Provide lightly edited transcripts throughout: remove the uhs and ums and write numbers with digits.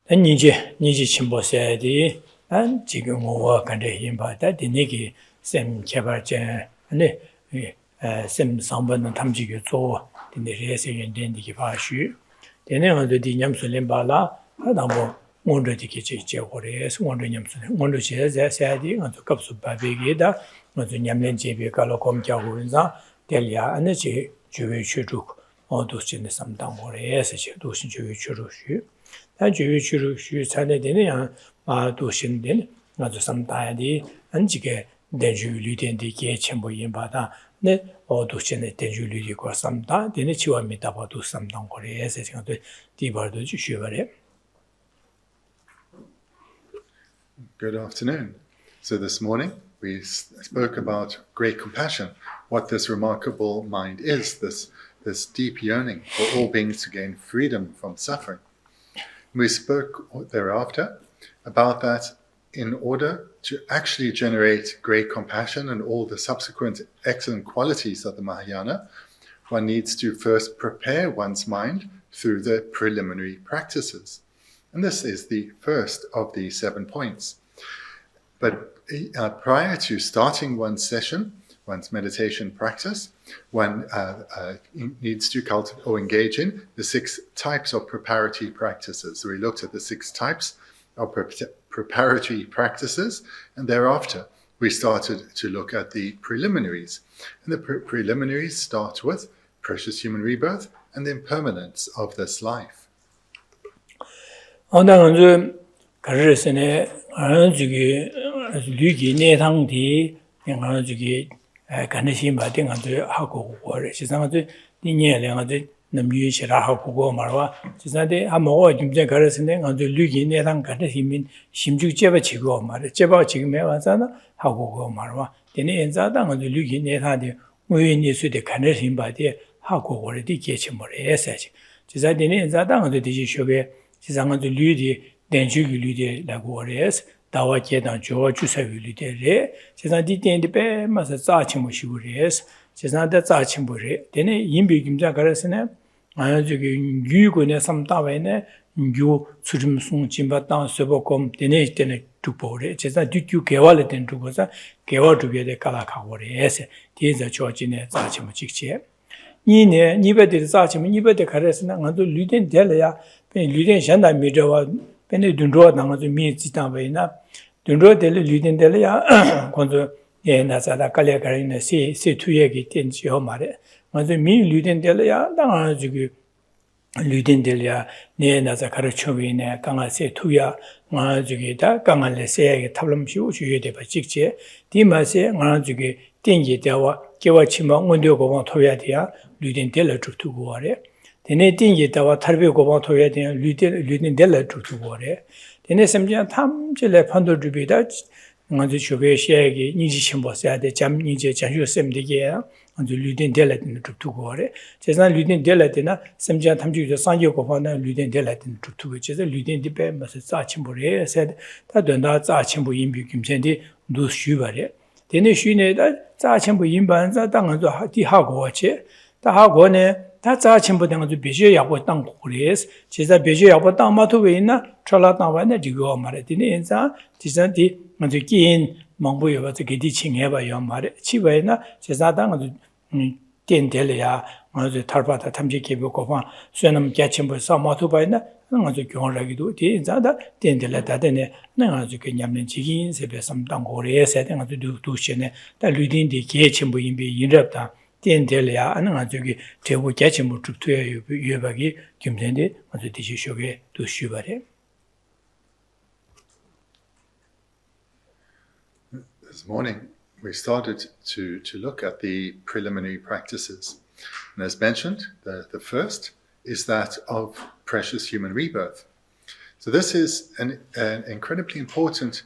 니지 침보세디 안 지금 뭐가 간데 힘바다 디니기 셈 개발제 아니 셈 상반은 탐지교 조 디네레스 연된디기 바슈 데네어도 디냠술림 발라 하다고 원도디기 제고레스 원도냠술 원도시에서 세디 어서 cấp 바베기다 어서 냠len 제비 갈로 검자고인자 델야 아니지 주의 추룩 어도신의 삼당고레스 도신 주의 추룩슈 난 주의 추룩슈 차내되는 도신된 아주 삼다야디 안지게 대주류된디게 첨부인바다 네 어도신의 대주류리고 삼다 되는 지원미다 봐도 삼당고레스 생각도 디바도 주시버래. Good afternoon. So this morning we spoke about great compassion, what this remarkable mind is, this deep yearning for all beings to gain freedom from suffering. We spoke thereafter about that in order to actually generate great compassion and all the subsequent excellent qualities of the Mahayana, one needs to first prepare one's mind through the preliminary practices. And this is the first of the 7 points. But prior to starting one's session, one's meditation practice, one needs to cultivate or engage in the 6 types of preparatory practices. So we looked at the 6 types of preparatory practices, and thereafter we started to look at the preliminaries. And the preliminaries start with precious human rebirth and the impermanence of this life. 류기 내상디 영화주기 간내심 받은 아주 하고 거래 지상아주 니녀량아주 남유시라 하고 말와 지상데 아무거 좀제 가르스네 아주 류기 내상 간내심인 심죽제바 지고 말에 제바 지금에 와서나 하고 말와 되네 엔자당 아주 류기 내상디 무인이 수대 간내심 받이 하고 거래디 계침을 해서지 지상데네 엔자당 아주 디지 쇼게 지상아주 류디 덴주기 류디 라고 거래스 다와 계단 저 주사위리데레 제산디 텐디베 마사 자치모시고레스 제산데 자치모레 데네 임비김자 가르스네 아저기 유고네 삼다베네 유 수rim송 짐바당 서보콤 데네 데네 두보레 제산 뒤규 개월에 된 두고서 개월 두게데 깔아가고레스 디에서 저지네 자치모 직체 니네 니베데 자치모 니베데 가르스네 나도 류덴 델야 류덴 샨다 미저와 근데 dunro 나가서 미지다베나 dunro 될 리든들이야 건조 예나자다 깔려가리네 세투예기 텐지요 말에 먼저 미 리든들이야 나가지고 리든들이야 네나자 가르쳐위네 강아세 투야 나가지고다 강알레세에게 탑람시우 주의돼 봐 직제 디마세 나가지고 땡기대와 개와치마 원료고방 토야디야 리든들 주투고 와래 데네 띵게다와 탈베고방 토야 되는 류딘델라 주주고래 데네 섬지한 탐질레 판도주비다 먼저 쇼베시에게 니지 심보사데 잠 니제 장주 셈되게 먼저 류딘델라 주주고래 제산 류딘델라 되나 섬지한 탐주도 상교고방나 류딘델라 주주고 제서 류딘디베 마서 자침보래 세 다된다 자침보 인비 김센디 누슈바래 데네 슈네다 자침보 인반자 당한도 디하고체 다하고네 다 자침보된 것도 비제 야고 땅 고레스 제자 비제 야고 땅 마토베 있나 철라 땅바네 지고 말했더니 인자 지산디 먼저 긴 망보여 가지고 기디 칭해 봐요 말에 치베나 제자 땅도 땡델이야 먼저 탈바다 탐지 개보고 수는 개침보 사마토바이나 먼저 경험하기도 인자다 땡델다데네 내가 그 냠는 지긴 세베 삼땅 고레스 해야 두시네 다 류딘디 개침보 인비 인럽다 땡델이야 아는 저기 대부 개침을 주투에 유박이 김선데 먼저 디시쇼게 두시바래. This morning we started to look at the preliminary practices, and as mentioned, the first is that of precious human rebirth. So this is an incredibly important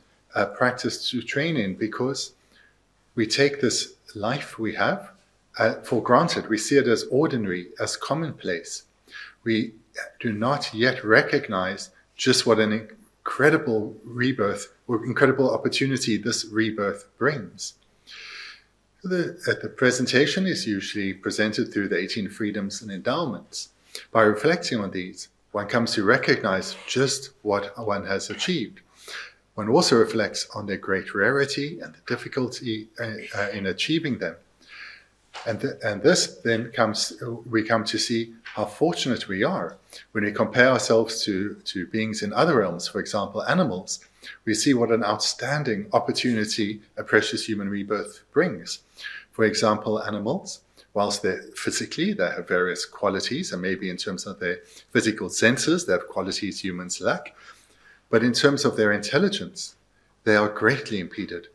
practice to train in, because we take this life we have for granted. We see it as ordinary, as commonplace. We do not yet recognize just what an incredible rebirth or incredible opportunity this rebirth brings. The presentation is usually presented through the 18 freedoms and endowments. By reflecting on these, one comes to recognize just what one has achieved. One also reflects on their great rarity and the difficulty in achieving them. And this then we come to see how fortunate we are. When we compare ourselves to beings in other realms, for example, animals, we see what an outstanding opportunity a precious human rebirth brings. For example, animals, whilst they have various qualities, and maybe in terms of their physical senses, they have qualities humans lack, but in terms of their intelligence, they are greatly impeded.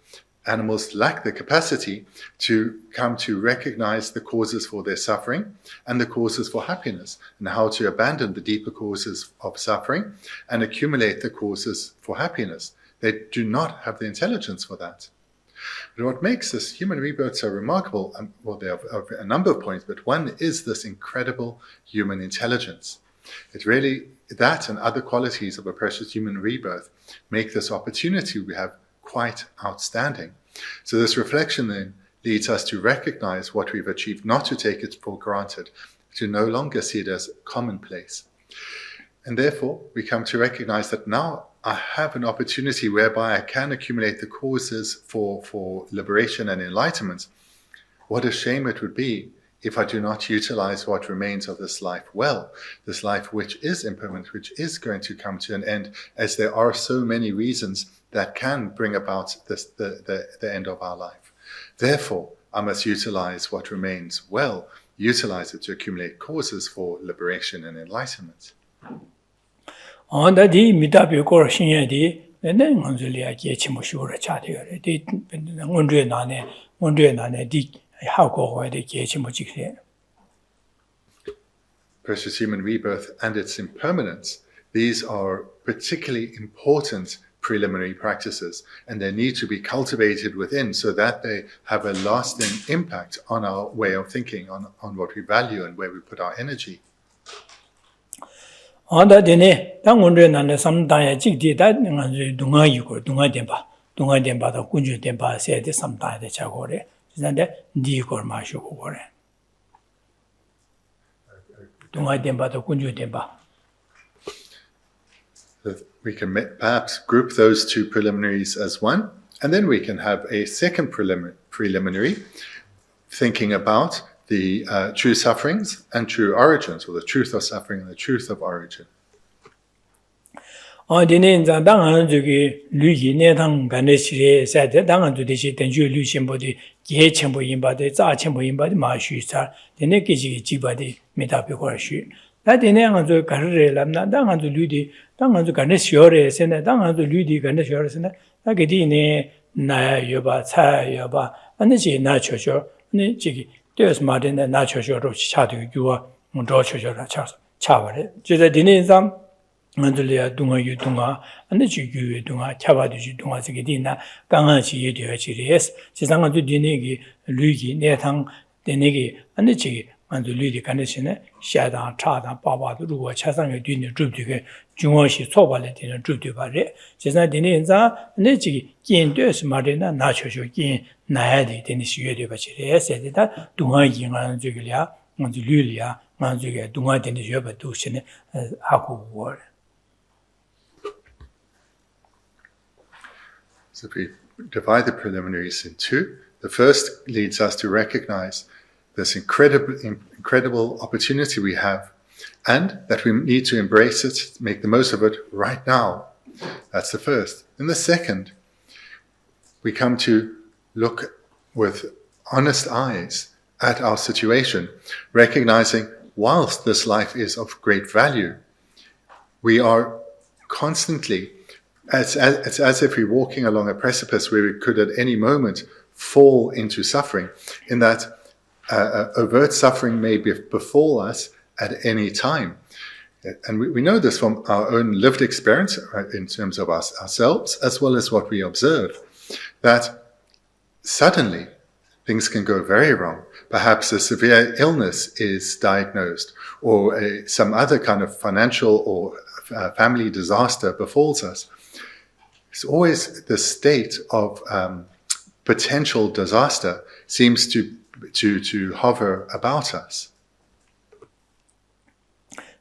Animals lack the capacity to come to recognize the causes for their suffering and the causes for happiness, and how to abandon the deeper causes of suffering and accumulate the causes for happiness. They do not have the intelligence for that. But what makes this human rebirth so remarkable, well, there are a number of points, but one is this incredible human intelligence. It really, that and other qualities of a precious human rebirth make this opportunity we have quite outstanding. So this reflection then leads us to recognize what we've achieved, not to take it for granted, to no longer see it as commonplace. And therefore, we come to recognize that now I have an opportunity whereby I can accumulate the causes for liberation and enlightenment. What a shame it would be if I do not utilize what remains of this life well, this life which is impermanent, which is going to come to an end, as there are so many reasons that can bring about the end of our life. Therefore, I must utilize what remains well, utilize it to accumulate causes for liberation and enlightenment. Onda di mitabi kor shinya di ne ngonzulia ge chimu shura cha de di ngondre nane di ha ko de ge chimu jikre. Precious human rebirth and its impermanence, these are particularly important preliminary practices, and they need to be cultivated within so that they have a lasting impact on our way of thinking, on what we value and where we put our energy. Onda dine tangondre nane samdaya jikdi da dunga yuko dunga demba da kunju demba se de samdaya de chagore zande di kor ma shu gore dunga demba da kunju demba. We can perhaps group those two preliminaries as one, and then we can have a second preliminary thinking about the true sufferings and true origins, or the truth of suffering and the truth of origin. Dine dangan jugi luyi ne dang gane shire sa de dangan du de shi den ju lu shenbo de ge chenbo yinba de za chenbo yinba de ma shu sa dine ge ji ji ba de me da bi ko shu da dine ang ju ga re lam na dangan du lu de dangan ju gane shore se ne dangan du lu de gane shore se ne da ge di ne na yo ba cha yo ba ane ji na cho cho ne ji There's Martin and Nacho Chadu, you are Mondrocho Chavare. Just dinner some Mandulia Dunga Yudunga, and the Jugu Dunga, Chavadu Dunga Zigidina, Gangachi Yudiachiris, Chisanga to Dinigi, Luigi, Netang, Denigi, and the Chi, and the Ludi Conditioner, Shadan, Chada, Baba, Rua, Chasanga Duni, Drubi, Jumoshi, Tobalet in a Drubi Bare, Chisna Dinenza, and the Chi, Kin Des Martina, Nacho Kin. Naadi tenis yede bachire said that dunga yingan julia on the lulia man julia dunga tenis yoba dushine haku war. So if we divide the preliminaries in two, the first leads us to recognize this incredible opportunity we have, and that we need to embrace it, make the most of it right now. That's the first. And the second, we come to look with honest eyes at our situation, recognizing whilst this life is of great value, we are constantly, it's as if we're walking along a precipice where we could at any moment fall into suffering, in that overt suffering may befall us at any time. And we know this from our own lived experience in terms of ourselves, as well as what we observe, that suddenly, things can go very wrong. Perhaps a severe illness is diagnosed, or some other kind of financial or family disaster befalls us. It's always the state of potential disaster seems to hover about us.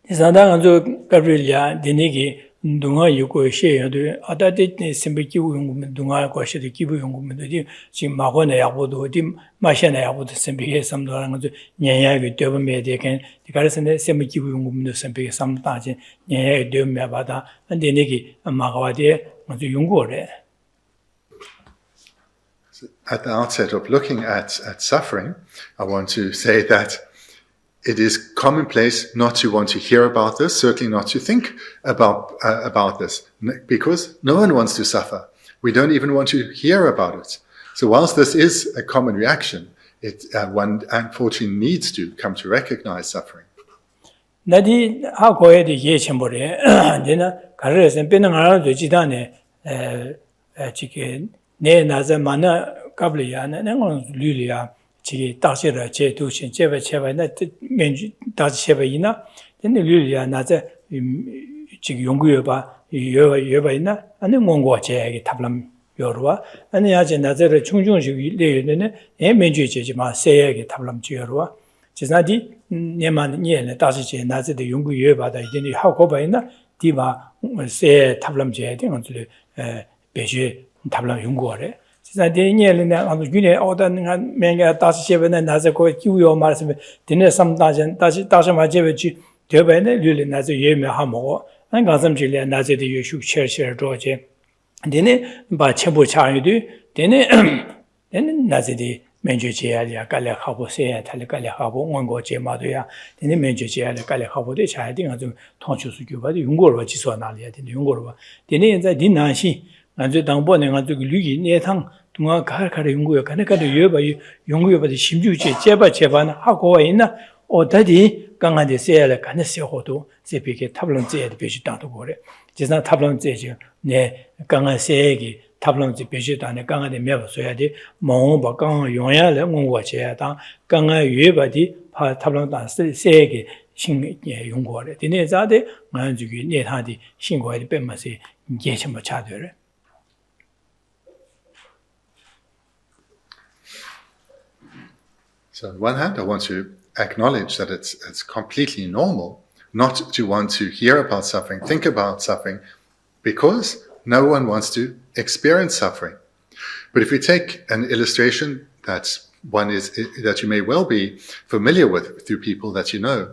Isanda ganzo Gabriela Denigi Dunga Yuko Shea Adati Simbiki Dunga Kwasha the Kibu Yungum Mahona Yabudo Dim Mashana Yabud Simbi some Dorango Nyaya Deva Medican the Garrison Simbiki Yungum Simbi sometimes Nyaya Dema Bada and Denigi and Magawade to Yungore. At the outset of looking at suffering, I want to say that it is commonplace not to want to hear about this, certainly not to think about this, because no one wants to suffer. We don't even want to hear about it. So whilst this is a common reaction, one unfortunately needs to come to recognize suffering. Nadi Hakoe de Yechambore, Dina, Carres and Penangara de Gitane, Chicken, Ne Naza Mana, Cablia, and Lulia. Chi Tashira Che Tushin Cheva Cheva Tashevaina, then the Lulia Naza Chiyunguba, Yovaina, and the Mongo Che Tablam Yorua, and the Ajanaza Chunjun Lene, and Menjima say Tablam Chiorua. Chisnadi, Neman Yen, Tashi, Naza the Yungu Yoba, the Jenny Hakobaina, Diva say Tablam Jetting onto the Beje Tablam Yungore. Dine order Manga Tasheven and Nazako, Q Mars, dinner some dozen Tashamajevich, Tubane, Lulin as a Yeme Hamo, and got some Julia Nazi the Yushu Share Dorje. Dine by Chambu Charidu, then Nazi Menjucia, Gale Habo say, Talicale Habo, one go Maduya, then the Menjucia, Gale Habo, the child, and Tonchus Cuba, the Ungor, which is one alia, the Ungorva. Dine the Dinashi, and the Dambon and the Lugi near tongue. Tunga Karkara Yungu, Kanaka Yoba, Yungu, the Shimjuchi, Cheba Chevan, Hakoina, or Daddy, Ganga de Sela, Canesi Hoto, Sepike, Tablon Z, the Peshitan to Gore. Just not Tablon Z, ne Ganga Segi, Tablon Z Peshitan, Ganga de Meva, so yadi, Monba, Ganga Yoya, Munguacheta, Ganga Yubadi, Tablon Segi, Sing Yungore. The Nezade, Manjugi, Nehadi, Shingo, Bemasi, Geshe Chadere. So on one hand, I want to acknowledge that it's completely normal not to want to hear about suffering, think about suffering, because no one wants to experience suffering. But if we take an illustration that you may well be familiar with through people that you know,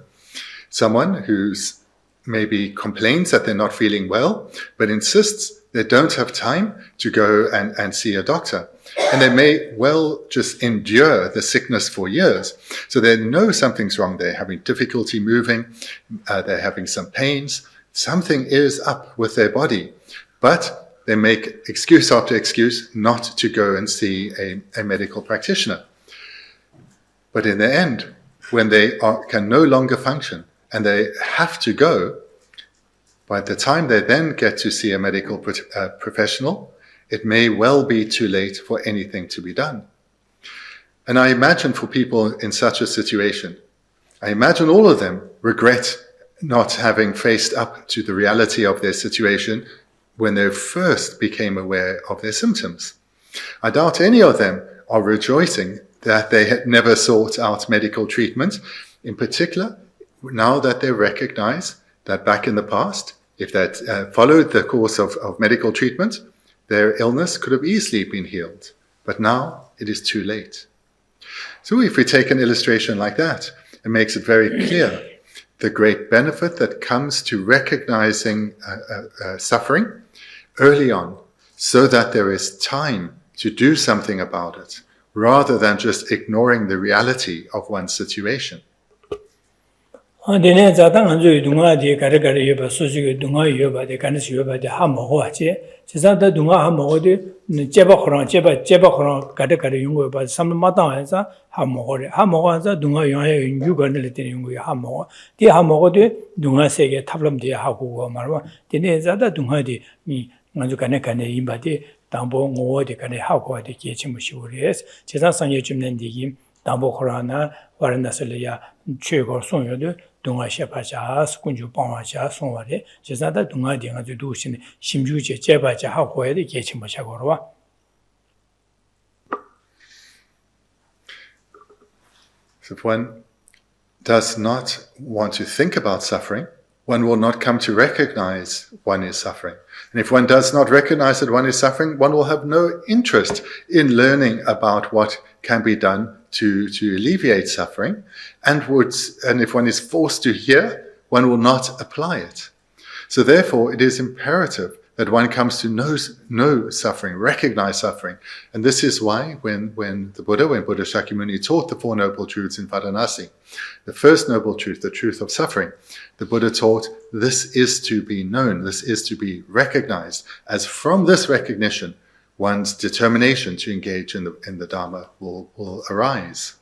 someone who's maybe complains that they're not feeling well, but insists they don't have time to go and see a doctor. And they may well just endure the sickness for years. So they know something's wrong. They're having difficulty moving. They're having some pains. Something is up with their body. But they make excuse after excuse not to go and see a medical practitioner. But in the end, when they can no longer function and they have to go, by the time they then get to see a medical professional, it may well be too late for anything to be done. And I imagine for people in such a situation, I imagine all of them regret not having faced up to the reality of their situation when they first became aware of their symptoms. I doubt any of them are rejoicing that they had never sought out medical treatment, in particular, now that they recognize that back in the past, if they followed the course of medical treatment, their illness could have easily been healed. But now it is too late. So if we take an illustration like that, it makes it very clear the great benefit that comes to recognizing suffering early on, so that there is time to do something about it, rather than just ignoring the reality of one's situation. Dene zadang anjo dunga de kare yoba soji dunga yoba de kanis yoba de ha mo ho che chisa da dunga ha mo de jeba khron kare yungo ba sam ma ta sa ha mo ho sa dunga yo yu ga ne le de yungo ha mo de ha mo de dunga se ge tablam de ha go ma ba dene zada dunga de ni anjo kane imba de dambo ngo de kane ha go de ge chim shi wo res chisa sang ye chim nen de gi dambo khorana warna se le ya chue go song yo de Dunga Shepaja, Skunju Pamaja, Sonware, Jazada Dunga Dinga to do Shin, Shimjuja, Jebaja, how quiet the Getchimachagorwa. So if one does not want to think about suffering, one will not come to recognize one is suffering. And if one does not recognize that one is suffering, one will have no interest in learning about what can be done to alleviate suffering. And if one is forced to hear, one will not apply it. So therefore, it is imperative that one comes to know suffering, recognize suffering. And this is why when Buddha Shakyamuni taught the Four Noble Truths in Varanasi, the first noble truth, the truth of suffering, the Buddha taught this is to be known, this is to be recognized, as from this recognition, one's determination to engage in the Dharma will arise.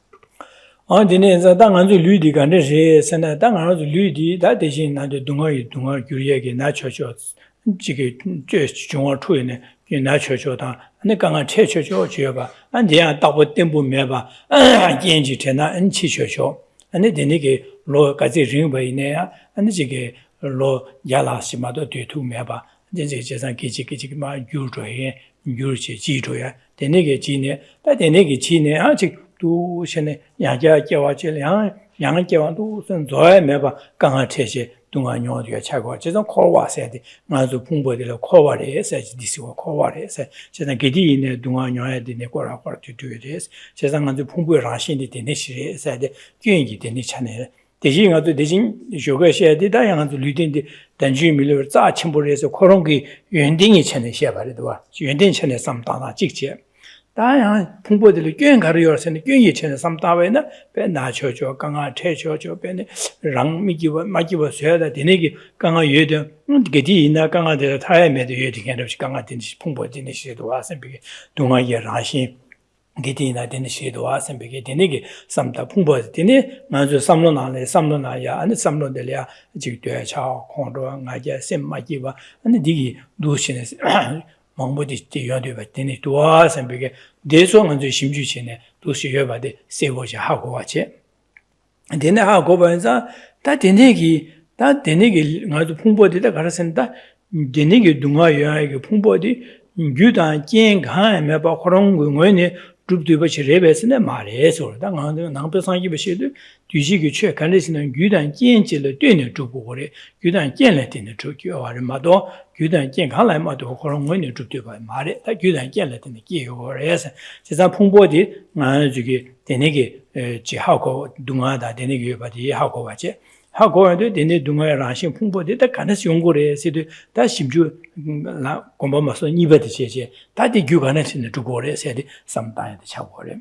ane denege lo kazi ringba ine ya ane jige lo yala simado de tu meba denje jesan kichi ma gyurjo ye gyurche jijo ya denege jine da denege jine a ji du shene yaja jewa je yang jewa du sen zoe meba ganga cheche dunga nyo de chago jesan khowa se de ma zu phungbo de lo khowa de se ji disi wo khowa de se jesan gedi ine dunga nyo ya de ne ko ra ko tu tu de jesan ga zu phungbo ra shin de ne shi se de gyun gi de ne chane 대신 아주 대신 조가셔야 되다 양아도 리딘데 단지 밀려 자 침보에서 코롱기 연딩이 전에 시야 말이도 와 연딩 전에 삼다나 직제 다양 풍보들이 꽤 가려서는 꽤 전에 삼다외나 배 나쳐줘 강아 태쳐줘 배네 랑미기와 마기와 쇠다 되네기 강아 예ደ 게디 이나 강아들 타야메도 예딩에 없이 강아 된지 풍보진이 시도 와서 비게 동아예 라신 게디나 되는 시도 와서 비게 되네기 삼다 풍보 되네 먼저 삼로나야 아니 삼로들이야 지금 차 공도 나게 셈마기와 아니 디기 도시네 망보디 뛰어도 받더니 도와서 비게 대소 먼저 심주시네 도시 여바데 세보지 하고 왔지 되네 하고 보면서 다 되네기 나도 풍보디다 가르선다 되네기 동아야에게 풍보디 유단健康 매바 그런 거는 줍두버치 레베스네 말해서 당한 남배상이 버시도 뒤지기 최 간레스는 유단健질을 되는 주보고래 유단健了 되는 주교와르마도 유단 健康来마도 그런 거는 줍두버 말해 다 유단 健了 되는 기요래서 제가 풍보디 저기 되네게 지하고 동아다 되네게 바디 하고 와지 하고도 되네 동아에 라신 풍보디다 간에서 연구를 해서도 다 심주 나 공부하면서 이베드 제제 다디 규간에 있는 주고를 해서 삼다에 차고래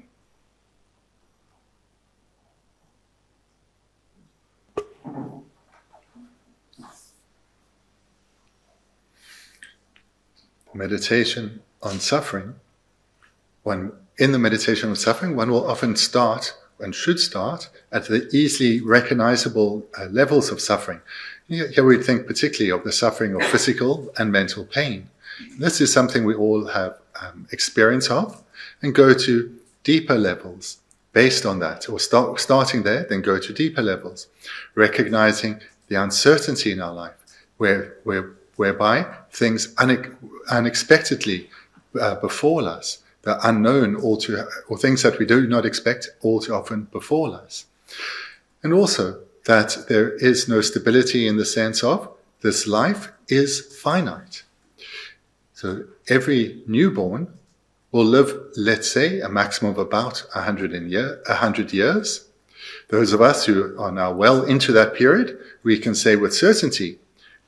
Meditation on suffering, in the meditation on suffering, one will often start and should start at the easily recognizable levels of suffering. Here we think particularly of the suffering of physical and mental pain. This is something we all have experience of, and go to deeper levels based on that, or starting there, then go to deeper levels, recognizing the uncertainty in our life, whereby things unexpectedly befall us. The unknown or things that we do not expect all too often befall us. And also that there is no stability in the sense of this life is finite. So every newborn will live, let's say, a maximum of about 100 years. Those of us who are now well into that period, we can say with certainty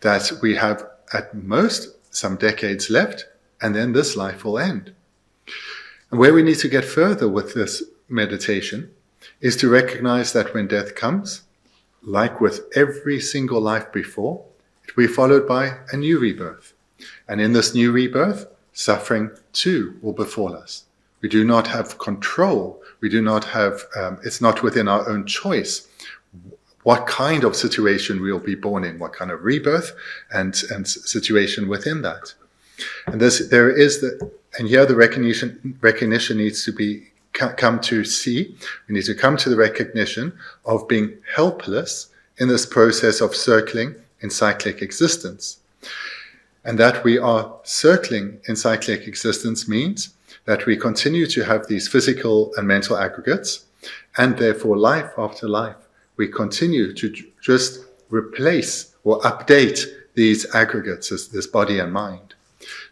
that we have at most some decades left, and then this life will end. And where we need to get further with this meditation is to recognize that when death comes, like with every single life before, it will be followed by a new rebirth. And in this new rebirth, suffering too will befall us. We do not have control. We do not have, it's not within our own choice what kind of situation we will be born in, what kind of rebirth and situation within that. And here the recognition needs to come to see. We need to come to the recognition of being helpless in this process of circling in cyclic existence. And that we are circling in cyclic existence means that we continue to have these physical and mental aggregates, and therefore life after life, we continue to just replace or update these aggregates as this body and mind.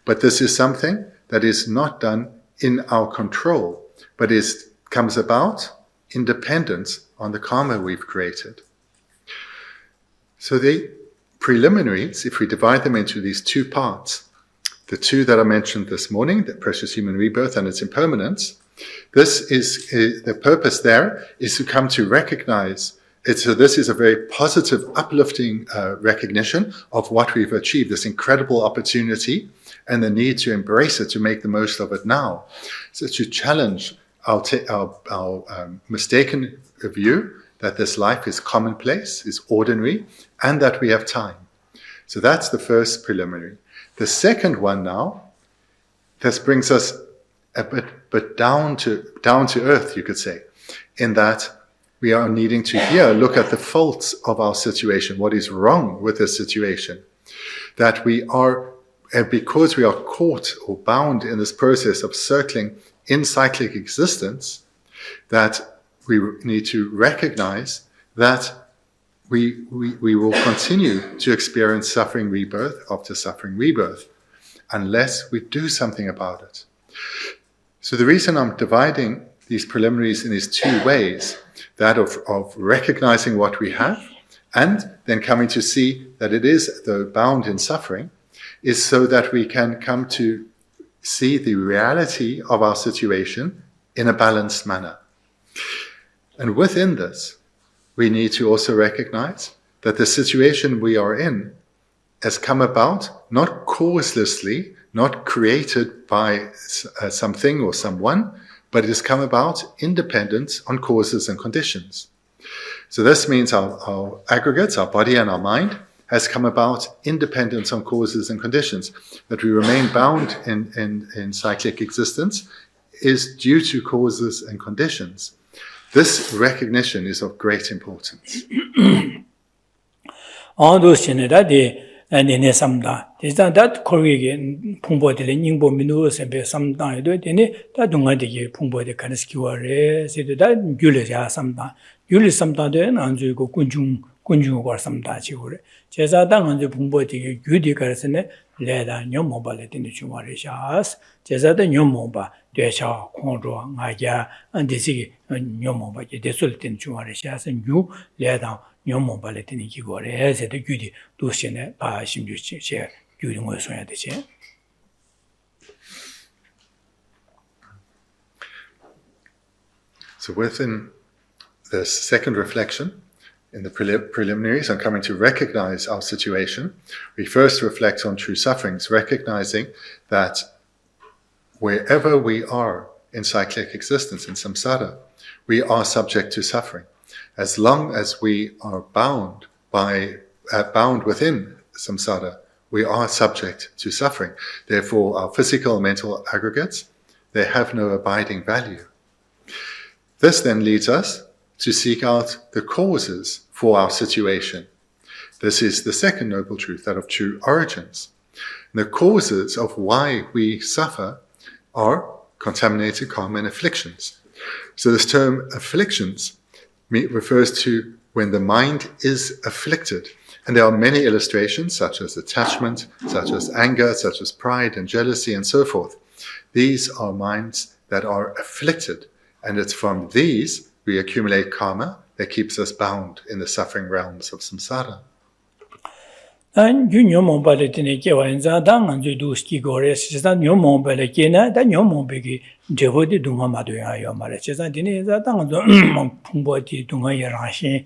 But this is something that is not done in our control, but comes about independent on the karma we've created. So the preliminaries, if we divide them into these two parts, the two that I mentioned this morning, the precious human rebirth and its impermanence, this is the purpose there is to come to recognize it. So this is a very positive, uplifting recognition of what we've achieved, this incredible opportunity, and the need to embrace it, to make the most of it now. So to challenge our mistaken view that this life is commonplace, is ordinary, and that we have time. So that's the first preliminary. The second one now, this brings us a bit down to earth, you could say, in that we are needing to here look at the faults of our situation, what is wrong with this situation, that we are, because we are caught or bound in this process of circling in cyclic existence, that we need to recognize that we will continue to experience suffering rebirth after suffering rebirth unless we do something about it. So the reason I'm dividing these preliminaries in these two ways, that of recognizing what we have and then coming to see that it is, though bound in suffering, is so that we can come to see the reality of our situation in a balanced manner. And within this, we need to also recognize that the situation we are in has come about not causelessly, not created by something or someone, but it has come about independent on causes and conditions. So this means our aggregates, our body and our mind, has come about independent on causes and conditions. That we remain bound in cyclic existence is due to causes and conditions. This recognition is of great importance. All those in that and in samda. Is that Korean Pumbo de Ningbo Minus and be some time do it in it, that don't want to give Pumbo de Kanskiware, said that Julia samda. Julia samda then and you go Kunjung or some Dachi. Chesada on the Pumbo de Judicarsene, Leda, no mobile in the Chumarishas, Chesada no moba, Desha, Condro, Maya, and the sea, and no mobile, the Sultan Chumarishas, and you led down. So within this second reflection, in the preliminaries on coming to recognize our situation, we first reflect on true sufferings, recognizing that wherever we are in cyclic existence, in samsara, we are subject to suffering. As long as we are bound within samsara, we are subject to suffering. Therefore, our physical and mental aggregates, they have no abiding value. This then leads us to seek out the causes for our situation. This is the second noble truth, that of true origins. And the causes of why we suffer are contaminated karma and afflictions. So this term afflictions refers to when the mind is afflicted. And there are many illustrations, such as attachment, such as anger, such as pride and jealousy, and so forth. These are minds that are afflicted. And it's from these we accumulate karma that keeps us bound in the suffering realms of samsara. And you know more about it in a Kewanza, Dang and do ski gores, is that no more by the Kena, that no more biggie, devoted to Mamma doing marriages, and dinner that Pumboti to my rashi,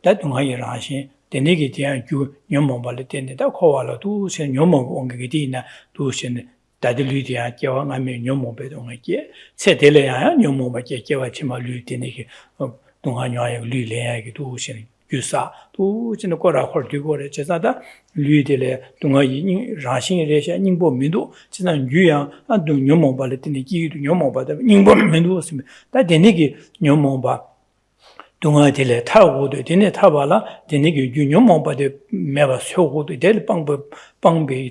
that to my rashi, the negative you no more about it in the Koala to send no more on Gitina to send Dadiludia, Kewan, I mean no more bed on a year, said Delia, no more by Kewachima Lutiniki of Dunga Lule to send. Yusa, to Chinakora Hortigore, Chesada, Ludele, Dunga Rashing Resha, Nimbo Mido, Chisan Yuya, and do Yomo Balatini, Yomo Bada, Nimbo Mido, that the Nigi Yomoba, Dunga Tele, Tawo, the Dine Tabala, the Nigi Yomo Bade, Meva So, the Del Pangbe,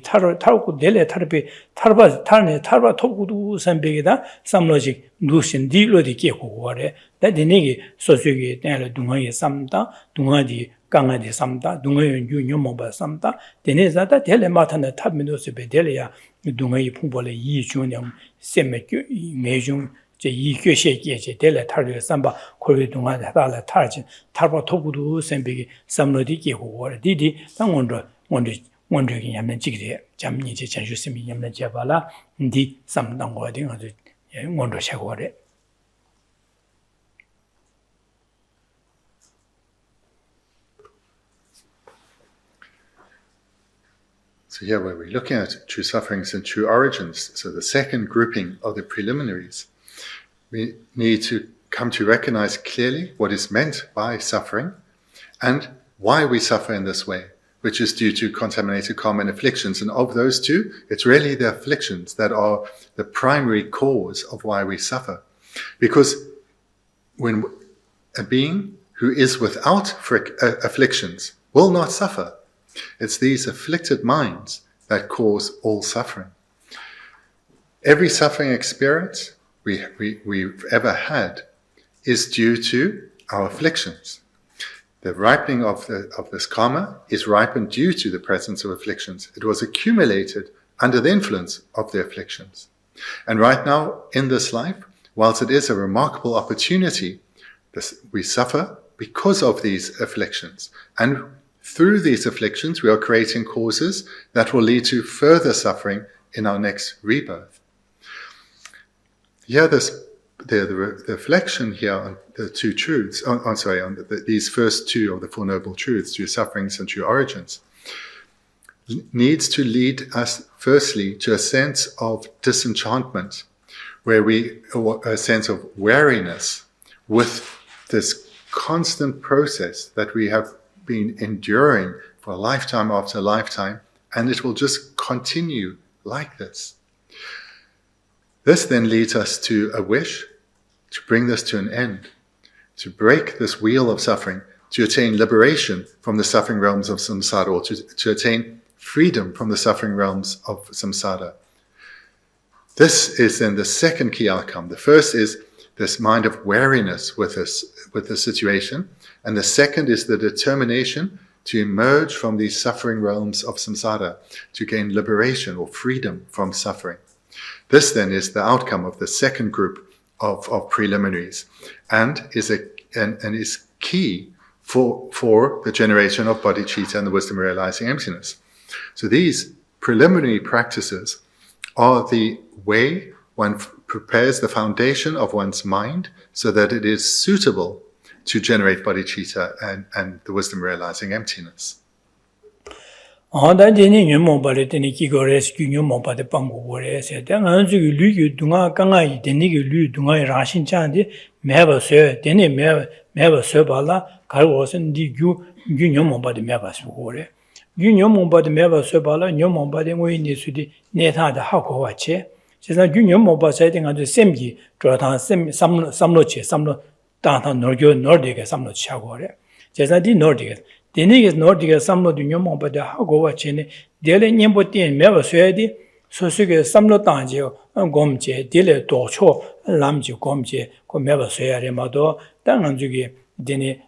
Tarko, Dele Tarpe, Tarba, Tarne, Tarba Toku, Sambegada, some logic, Lucian Dilo di Keko, that the Nigi, Sosugi, Dunga Samta, Dunga di 강아지 삼다 동의 유nyomba 삼다 데네자다 텔레마타나 탑미노스베 델이야 동의 풍벌의 이중량 세메규 매중 제 이교시에게 델레 탈을 삼바 콜리 동안 하다라 탈진 탈바 토구도 셈비기 삼로디기 호월 디디 당원도 원적이 냠는 지기래 잠니지 전주스미 냠는 제발라 디 삼당고 어디 아주 원도 샤고래 So here where we're looking at true sufferings and true origins, so the second grouping of the preliminaries, we need to come to recognize clearly what is meant by suffering and why we suffer in this way, which is due to contaminated karma and afflictions. And of those two, it's really the afflictions that are the primary cause of why we suffer. Because when a being who is without afflictions will not suffer, it's these afflicted minds that cause all suffering. Every suffering experience we've ever had is due to our afflictions. The ripening of this karma is ripened due to the presence of afflictions. It was accumulated under the influence of the afflictions. And right now, in this life, whilst it is a remarkable opportunity, we suffer because of these afflictions. And through these afflictions, we are creating causes that will lead to further suffering in our next rebirth. Here, the reflection here on the two truths, these first two of the Four Noble Truths, true sufferings and true origins, needs to lead us firstly to a sense of disenchantment, a sense of weariness with this constant process that we have been enduring for lifetime after lifetime, and it will just continue like this. This then leads us to a wish to bring this to an end, to break this wheel of suffering, to attain liberation from the suffering realms of samsara, or to attain freedom from the suffering realms of samsara. This is then the second key outcome. The first is this mind of wariness with the situation, and the second is the determination to emerge from these suffering realms of samsara, to gain liberation or freedom from suffering. This then is the outcome of the second group of preliminaries, and is key for the generation of bodhicitta and the wisdom realizing emptiness. So these preliminary practices are the way one prepares the foundation of one's mind so that it is suitable to generate bodhicitta and the wisdom realizing emptiness. Deni nyomobare deni kigores nyomobare pangore se danga ju lu dunga kanga deni lu dunga rashin chande meba se deni meba se bala garwosen di gu nyomobare meba sugore nyomobare meba se bala nyomobare ngoi ni sudi neta da hako wache 제가 균형 못 봐서 되는 아주 셈기 저다 삼로치 삼로 다다 노르교 노르디게 삼로치 하고 그래. 제가 디 노르디게 데니게 노르디게 삼로 균형 못 봐도 하고 와치네 데레 님보 띠엔 매버 쇠디 소수게 삼로 당지요 곰제 데레 도초 람지 곰제 고 매버 쇠야레 마도 당한 주기 데니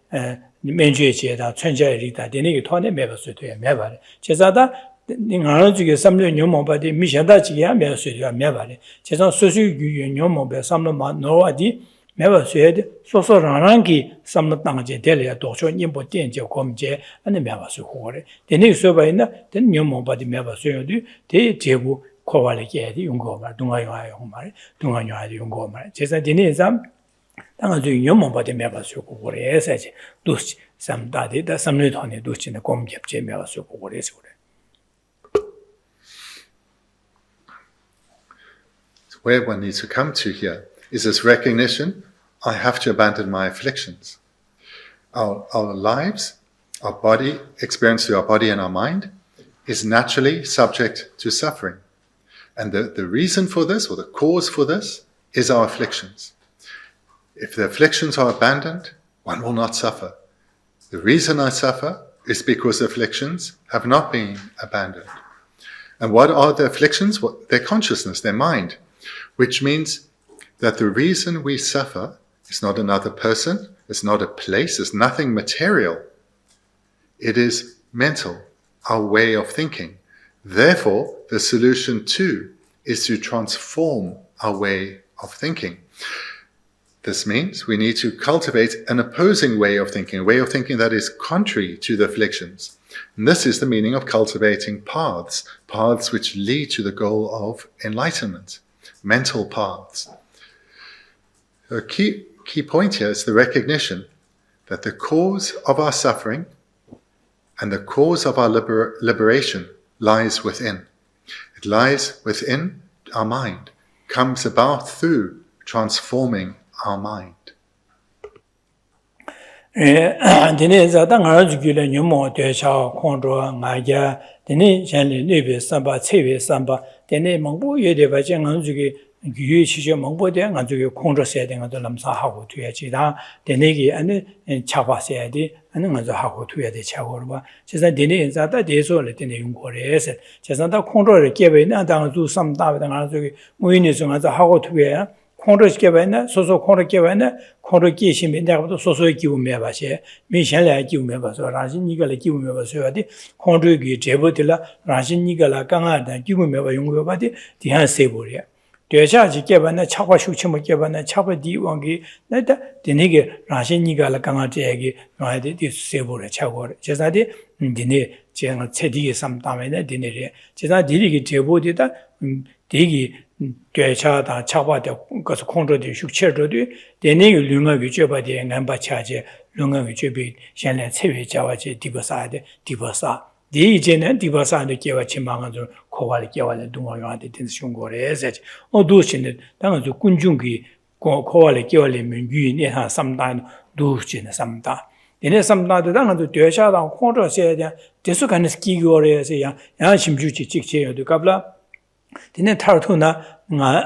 맨주에다 천자리다 데니게 토네 매버 쇠도야 매바래. 제가다 닝하는 중에 3년 녀모바디 미샤다지야 매서야 매바래. 제가 소수 녀모베 3년 노와디 매버서야 소소랑랑기 3년 땅제 될이야 도초 님보 땡제 검제 안에 매버서 호래. 데니 소바이나 된 녀모바디 매버서야디 대 제부 코발에게디 용거말 동아요아요 말 동아요아요 용거말. 제가 데니 삼 당한 중에 녀모바디 매버서 호래. 해서지 도시 삼다디다 3년 전에 도시는 검접제 매버서 호래서 그래. Where one needs to come to here is this recognition, I have to abandon my afflictions. Our lives, our body, experience through our body and our mind, is naturally subject to suffering. And the reason for this, or the cause for this, is our afflictions. If the afflictions are abandoned, one will not suffer. The reason I suffer is because the afflictions have not been abandoned. And what are the afflictions? Well, their consciousness, their mind. Which means that the reason we suffer is not another person, it's not a place, it's nothing material. It is mental, our way of thinking. Therefore, the solution too is to transform our way of thinking. This means we need to cultivate an opposing way of thinking, a way of thinking that is contrary to the afflictions. And this is the meaning of cultivating paths which lead to the goal of enlightenment, mental paths. A key point here is the recognition that the cause of our suffering and the cause of our liberation lies within. It lies within our mind, comes about through transforming our mind. Dine zata ngara jugile nyumo desha kondro ngaja dine janle nebe samba chewe samba dine mangbo yede ba jang jugi gyu chi mangbo de nga jugi kondro se de nga lamsa hago tuya chi da dine gi ane chaba se de ane nga hago tuya de chago ba chesa dine zata deso le dine yungko re se chesa da kondro re kebe na da zu sam da ba nga jugi muini so nga hago tuya 콩로 시켜봐야 소소 콩로 끼워야 콩로 끼시면 내가부터 소소에 끼우면 봐세 미션에 끼우면 봐서 라신이가 끼우면 봐서야 돼 콩로기 제보들라 라신이가 강하다 끼우면 봐 용거 봐디 디한 세보려 되샤지 끼워야 차과 슈치모 끼워야 차바디 왕기 나다 되네게 라신이가 강하대기 와야돼 디 세보려 차고 제사디 디네 제가 체디게 삼다면에 디네리 제사 디리기 제보디다 디기 되차다 차바데 그래서 콩로디 슈체르디 데네기 륜가기 쩨바디 남바차제 륜가기 쩨비 현래 체외 자와제 디버사데 디버사 디제는 디버사데 깨와 침망은 코발이 깨와는 동화가데 된 숑고레세 어두신데 당은 군중기 코발이 깨와리면 유인이하 삼단 두신 삼다 얘네 삼다도 당은 되차다 콩로세야 대수간에 스키고레세 야 심주치 직체여도 갑라 디네 타르토나 nga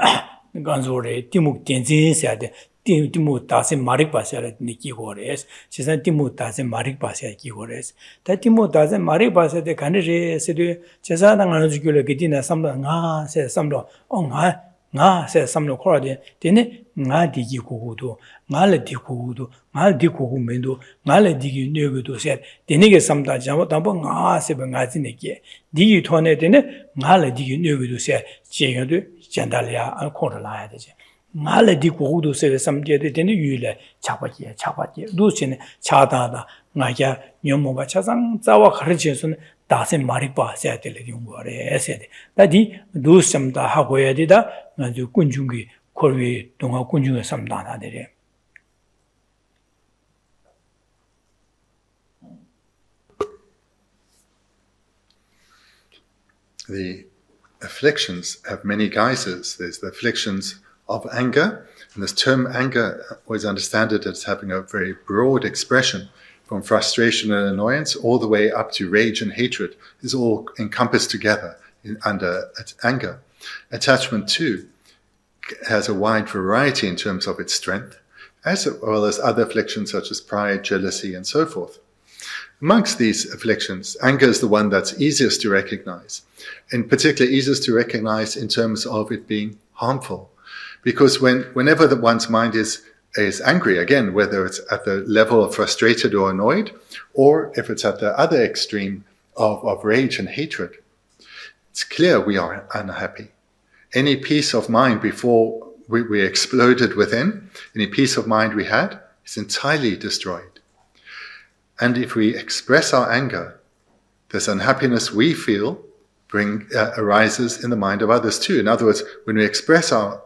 ganzore timuk tenzin sade timu tase marik pasare niki gores chisan timu tase marik pasare ki gores ta timu tase marik pasare kanre se chesa na ngana jukule gidina samla nga se samlo nga se samlo khorade dine nga digi kugudo nga le dikugudo nga dikugu mendo nga le digi negudo se dine ge samda jamo tambo nga se nga zineke digi thone dine nga le digi negudo se jeyodo jan달이야 콩을 놔야 되지. 말에 디고도 세에 삼제데 되는 유일에 차바지 루스네 차다다 나야 녀모가 차상 자와 가르치서는 다세 말이 봐야 될 용거래 해야 돼. 다디 루스sam다 하고 해야 되다. 아주 군중기 거기 동화 군중에 삼다나 되래. The afflictions have many guises. There's the afflictions of anger, and this term anger, always understand it as having a very broad expression, from frustration and annoyance all the way up to rage and hatred, is all encompassed together under anger. Attachment too has a wide variety in terms of its strength, as well as other afflictions such as pride, jealousy, and so forth. Amongst these afflictions, anger is the one that's easiest to recognize. In particular, easiest to recognize in terms of it being harmful. Because whenever one's mind is angry, again, whether it's at the level of frustrated or annoyed, or if it's at the other extreme of rage and hatred, it's clear we are unhappy. Any peace of mind before we exploded within, any peace of mind we had, is entirely destroyed. And if we express our anger, this unhappiness we feel arises in the mind of others too. In other words, when we express our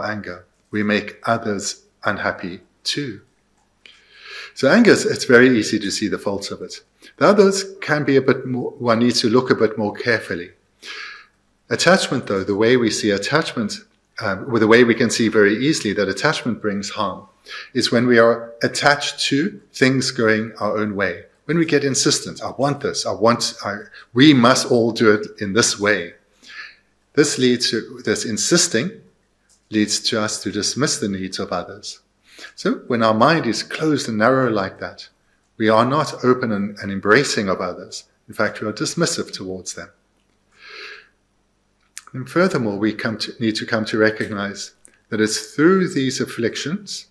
anger, we make others unhappy too. So anger, it's very easy to see the faults of it. The others can be a bit more, one needs to look a bit more carefully. Attachment though, the way we see attachment, the way we can see very easily that attachment brings harm, is when we are attached to things going our own way. When we get insistent, I want this, we must all do it in this way. This insisting leads to us to dismiss the needs of others. So when our mind is closed and narrow like that, we are not open and embracing of others. In fact, we are dismissive towards them. And furthermore, we need to come to recognize that it's through these afflictions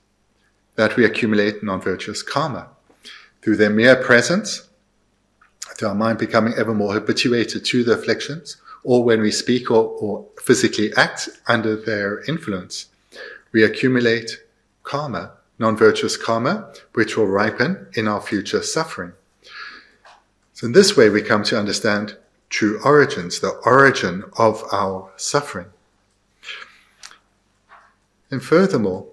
that we accumulate non-virtuous karma. Through their mere presence, to our mind becoming ever more habituated to the afflictions, or when we speak or physically act under their influence, we accumulate karma, non-virtuous karma, which will ripen in our future suffering. So in this way we come to understand true origins, the origin of our suffering. And furthermore,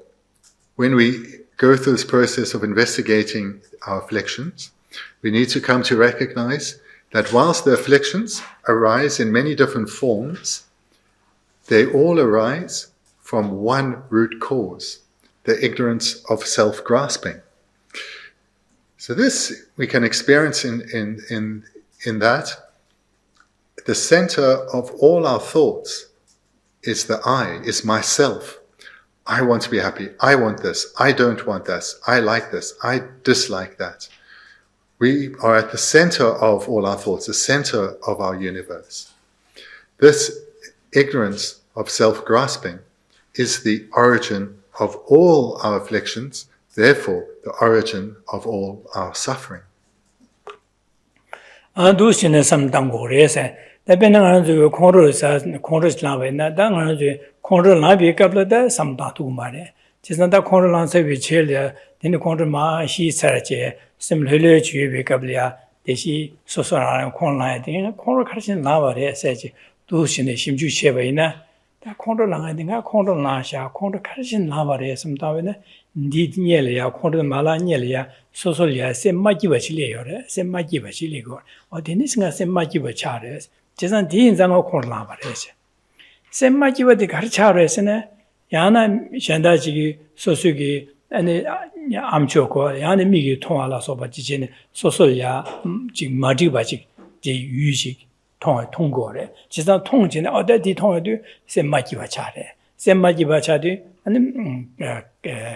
when we go through this process of investigating our afflictions, we need to come to recognize that whilst the afflictions arise in many different forms, they all arise from one root cause, the ignorance of self-grasping. So this we can experience in that the center of all our thoughts is the I, is myself. I want to be happy. I want this. I don't want this. I like this. I dislike that. We are at the center of all our thoughts, the center of our universe. This ignorance of self-grasping is the origin of all our afflictions, therefore the origin of all our suffering. 암초고 야네 미기 통하라 소바 지진에 소소야 지금 마디바지 제 유식 통고래 지상 통진에 어디디 통해도 셈마기바 차래 셈마기바 차도 아니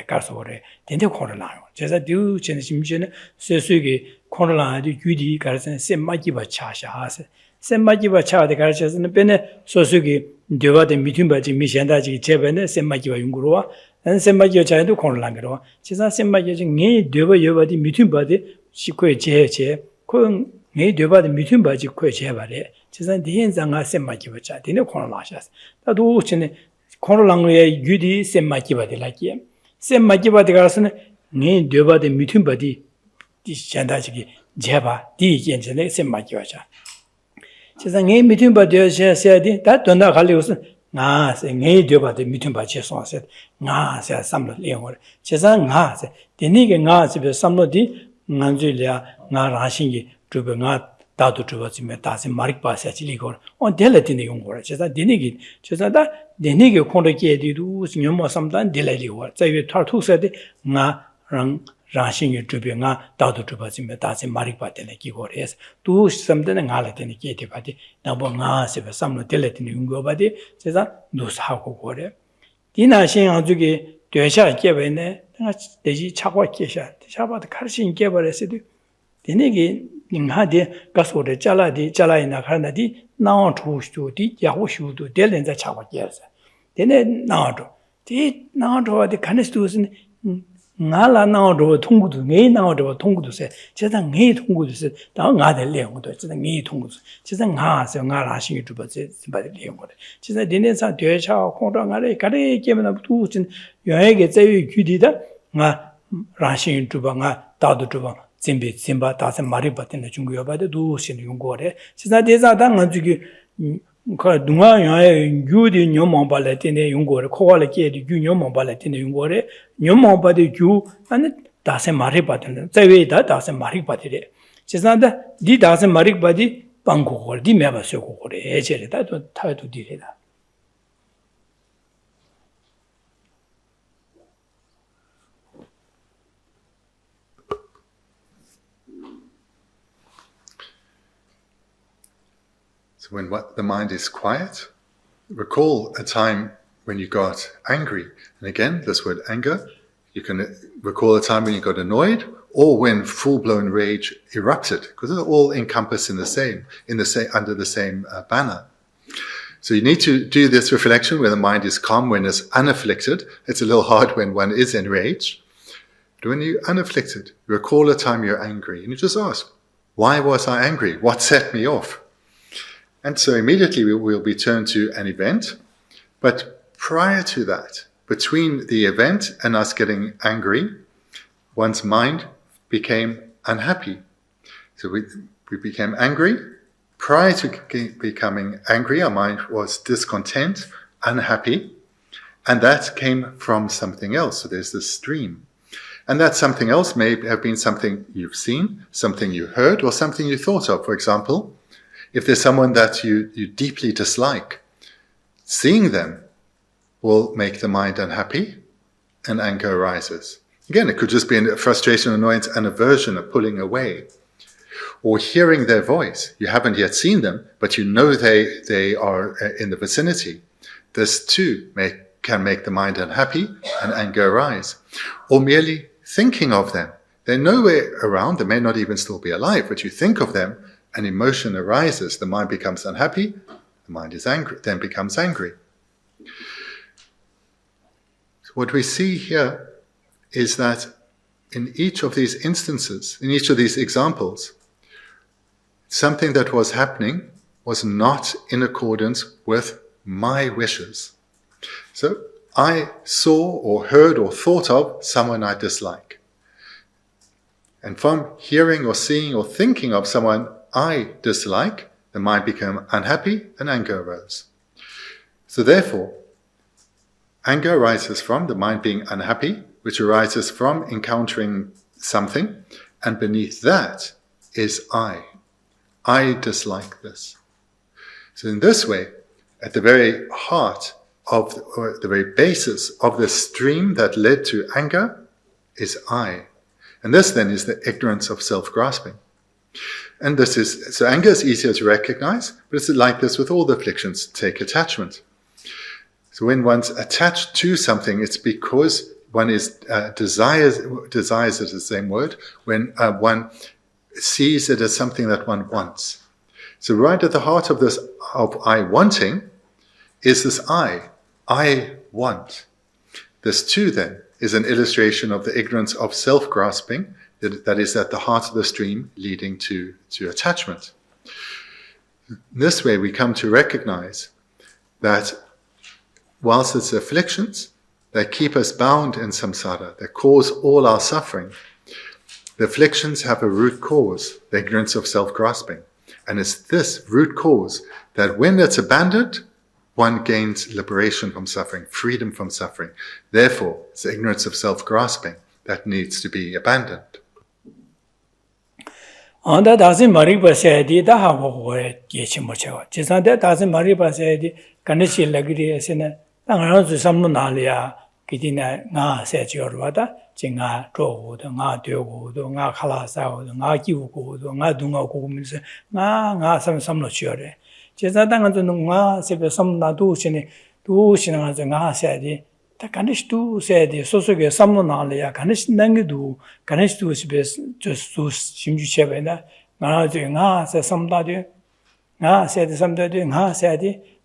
가서래 된데 코로나요 제가 듀진 심지는 소소기 코로나도 유디 가르선 셈마기바 차샤하세 셈마기바 차데 가르쳐서는 ben에 소소기 되어데 미팅바지 미션다지 제ben에 셈마기바 연구로와 셈마기어 차에도 코로나로 지상 셈마기어 네 되어 여바디 미팅바디 시코에 제제 네 되어바디 미팅바지 코에 제바래 지상 대행장아 셈마기바 차 되네 코로나샤스 나도 전에 코로나의 유디 셈마기바디라기에 셈마기바디 가서는 네 되어바디 미팅바디 디션다지 제바 디견전에 셈마기바 차 지상 네 미팅바디 셔야디 다 돈다 갈리고서 nga se nge dyoba de mitin ba che so se nga se samlo leor che sa nga se de ni ge nga se be samlo di ngan ju lia nga ra shin gi tu be nga da du tu ba ji me da se marik pa se chi li go on de le tin ni yong go che sa de ni gi che sa da de ni ge khon de ge di du nyom mo sam dan de le li go zai yue tar tu se de nga rang राशिंग ट्रिपे nga दादु ट्रिपा जिमे दासे मारिक बातेने की गोरेस तू समदने ngala tene की ते बाते नबो nga से समनो तेले तने युंगो बाते 제가 누사고 고래 디나신 아주게 되샤 깨베네 내가 대지 차고 깨샤 차바도 가르신 깨버렸어도 되네기 닝하데 가소레 잘라디 잘라이나 가나디 나온 투슈디 야호슈도 델렌자 차고 깨서 되네 나오도 디 나오도데 가네스도스는 ngala naodo 통구도 네 naodo 통구도 세 제가 네 통구도 세 다 나들 내용도 제가 네 통구도 제가 나서 나라시 주버지 받을 내용도 제가 디네사 되차 공동아래 가래 깨면 두진 여행에 제일 규디다 나 라시 주방아 다도 주방 진비 진바 다서 말이 받는 중국어 받도 두신 용거래 제가 대사당 가지고 그 동아야의 유디 녀몽발에 되네 용거를 코갈에 깨디 유녀몽발에 되네 용거를 녀몽발의 유 아니 다세 말이 받는 자외다 다세 말이 받으래 제사다 디 다세 말이 받이 방고걸 디 매바서고 그래 예제다 또 타도 디래다 When the mind is quiet, recall a time when you got angry. And again, this word anger, you can recall a time when you got annoyed or when full-blown rage erupted, because they're all encompassed in the same, under the same banner. So you need to do this reflection where the mind is calm, when it's unafflicted. It's a little hard when one is enraged. But when you're unafflicted, you recall a time you're angry and you just ask, Why was I angry? What set me off? And so immediately we'll be turned to an event. But prior to that, between the event and us getting angry, one's mind became unhappy. So we became angry. Prior to becoming angry, our mind was discontent, unhappy, and that came from something else. So there's this stream. And that something else may have been something you've seen, something you heard, or something you thought of. For example, if there's someone that you deeply dislike, seeing them will make the mind unhappy and anger arises. Again, it could just be a frustration, annoyance, and aversion, a pulling away. Or hearing their voice. You haven't yet seen them, but you know they are in the vicinity. This too can make the mind unhappy and anger arise. Or merely thinking of them. They're nowhere around, they may not even still be alive, but you think of them, an emotion arises, the mind becomes unhappy, the mind is angry, then becomes angry. So what we see here is that in each of these instances, in each of these examples, something that was happening was not in accordance with my wishes. So I saw or heard or thought of someone I dislike. And from hearing or seeing or thinking of someone I dislike, the mind became unhappy and anger arose. So therefore, anger arises from the mind being unhappy, which arises from encountering something, and beneath that is I. I dislike this. So in this way, at the very heart of, or the very basis of the stream that led to anger is I. And this then is the ignorance of self-grasping. And this is, so anger is easier to recognize, but it's like this with all the afflictions. Take attachment. So when one's attached to something, it's because one is desires it is the same word, when one sees it as something that one wants. So right at the heart of this, of I wanting, is this I want. This too then is an illustration of the ignorance of self-grasping that is at the heart of the stream leading to attachment. This way we come to recognize that whilst it's afflictions that keep us bound in samsara, that cause all our suffering, the afflictions have a root cause, the ignorance of self-grasping. And it's this root cause that when it's abandoned, one gains liberation from suffering, freedom from suffering. Therefore, it's the ignorance of self-grasping that needs to be abandoned. Anda doesn't mariba said that how Geshe Chekawa. Just that doesn't mariba said Ganeshi Lagri Sena, around to some Nalia, Kitina, Nga said Yorvata, Jinga, Dro, the Nga Diogo, the Nga Kalasa, the Nga Kiuko, the Nga Dunga Kumis, Nga some not sure. Just that I'm going to Nga said some Nadu Shine, do Shina the Nga said. The Ganesh too said, so get some Nalia, Ganesh Nangidu, Ganesh too is best just to Shimju Chevena, Nga said some daddy, Nga said some daddy, Nga said,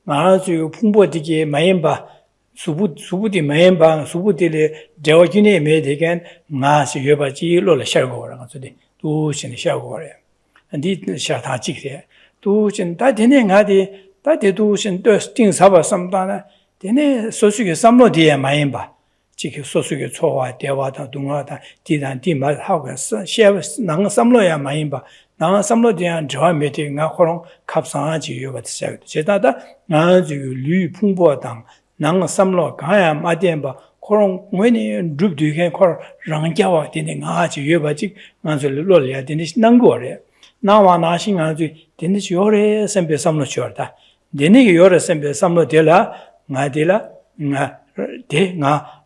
Nga Pumbo Digi, Mayemba, Subuti Mayemba, Subutile, Jawajine made again, Nga Yobaji, Lola Shagor, two Shin Shagor, and did Shatachi there. Two Shin Tatining Hadi, Tati do Shin dust things have some dana. Then Sosuke Samlo dear Mayemba, Chiki Sosuke Choa, Dewata, Dungata, Tidan Tima, Hawkers, Shevs, Nang Samloya Mayemba, Nang Samlo dear and Joy meeting Nakoron, Kapsanaji, you would say, Jedada, Nanzu, Lu Pumbo Dang, Nang Samlo, Kaya, Mademba, Koron, when you droop to you can call Rangawa, didn't Haji, you but Nanzu Lolia, Dennis Nangore. Now I'm asking Anzu, Dennis Yore, Sempe Samlo Shorta. Denny Yore Sempe Samlo Della. Nga dila nga de nga